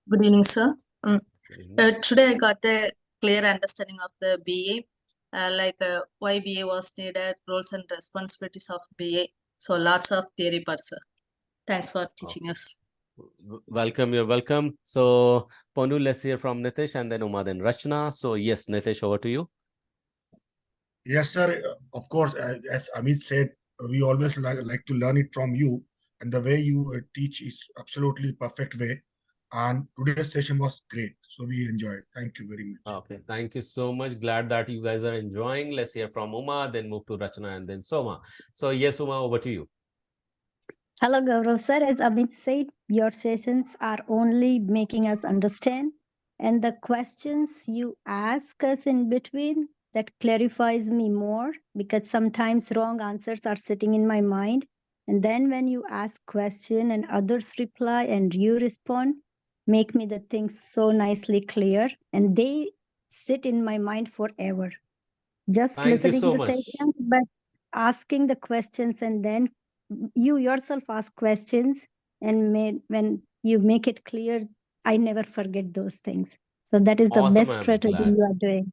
Good evening, sir. Today I got the clear understanding of the BA, why BA was needed, roles and responsibilities of BA. So lots of theory, but sir, thanks for teaching us. Welcome, you're welcome. So Ponu, let's hear from Nitish and then Uma, then Rachna. So yes, Nitish, over to you. Yes, sir. Of course, as Amit said, we always like to learn it from you, and the way you teach is absolutely perfect way. And today's session was great, so we enjoyed. Thank you very much. Okay, thank you so much. Glad that you guys are enjoying. Let's hear from Uma, then move to Rachna and then Soma. So yes, Uma, over to you. Hello, Gaurav sir. As Amit said, your sessions are only making us understand, and the questions you ask us in between, that clarifies me more, because sometimes wrong answers are sitting in my mind. And then when you ask question and others reply and you respond, make me the things so nicely clear, and they sit in my mind forever. Just Thank you listening so the much. session, but asking the questions, and then you yourself ask questions, and when you make it clear, I never forget those things. So that is the Awesome, best I'm strategy glad. you are doing.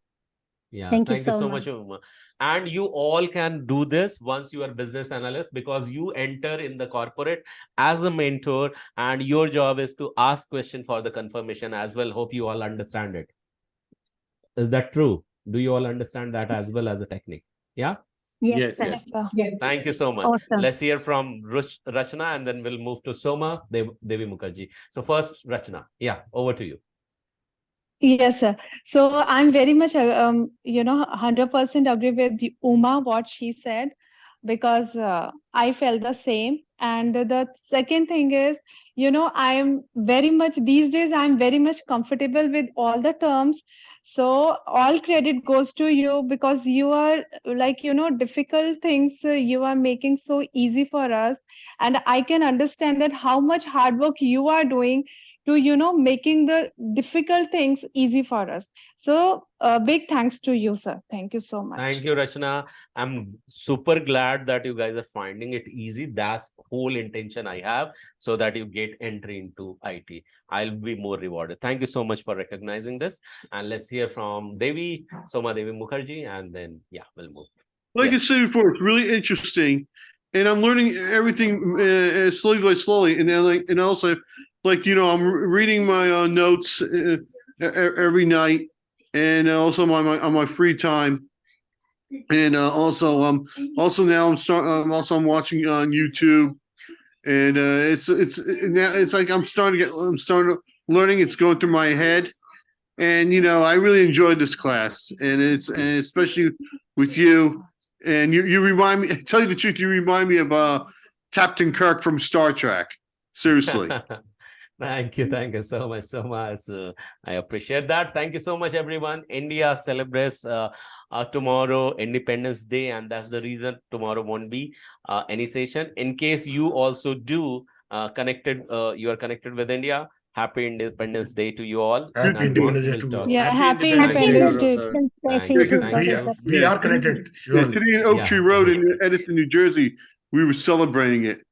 Yeah, Thank you thank you so so much. much, Uma. And you all can do this once you are business analyst, because you enter in the corporate as a mentor and your job is to ask question for the confirmation as well. Hope you all understand it. Is that true? Do you all understand that as well as a technique? Yeah? Yes, Yes. Thank you so much. Awesome. Let's hear from Rachna and then we'll move to Soma, Devi Mukherjee. So first, Rachna. Yeah, over to you. Yes, sir. So I'm very much, 100% agree with the Uma, what she said, because I felt the same. And the second thing is, I'm very much, these days, I'm very much comfortable with all the terms. So all credit goes to you, because you are difficult things you are making so easy for us. And I can understand that how much hard work you are doing to making the difficult things easy for us. So big thanks to you, sir. Thank you so much. Thank you, Rachna. I'm super glad that you guys are finding it easy. That's whole intention I have, so that you get entry into IT. I'll be more rewarded. Thank you so much for recognizing this. And let's hear from Devi, Soma Devi Mukherjee, and then we'll move. Like I said before, it's really interesting, and I'm learning everything slowly by slowly. And then, and also, I'm reading my notes every night, and also on my free time. And also now I'm watching on YouTube, and it's like I'm starting learning. It's going through my head, and I really enjoyed this class, and especially with you. And you remind me, tell you the truth, you remind me of Captain Kirk from Star Trek. Seriously. Thank you so much, I appreciate that. Thank you so much, everyone. India celebrates tomorrow Independence Day, and that's the reason tomorrow won't be any session. In case you also do you are connected with India, happy Independence Day to you all. Happy Independence Day to you. Yeah, happy Independence Day. Thank you. We are connected, surely. Today in Oak Tree Road in Edison, New Jersey, we were celebrating it.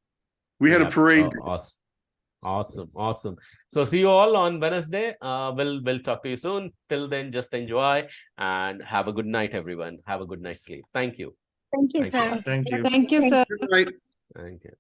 We had a parade. Awesome. So see you all on Wednesday. We'll talk to you soon. Till then, just enjoy and have a good night, everyone. Have a good night's sleep. Thank you. Thank you, sir. Thank you. Thank you, sir. Good night. Thank you.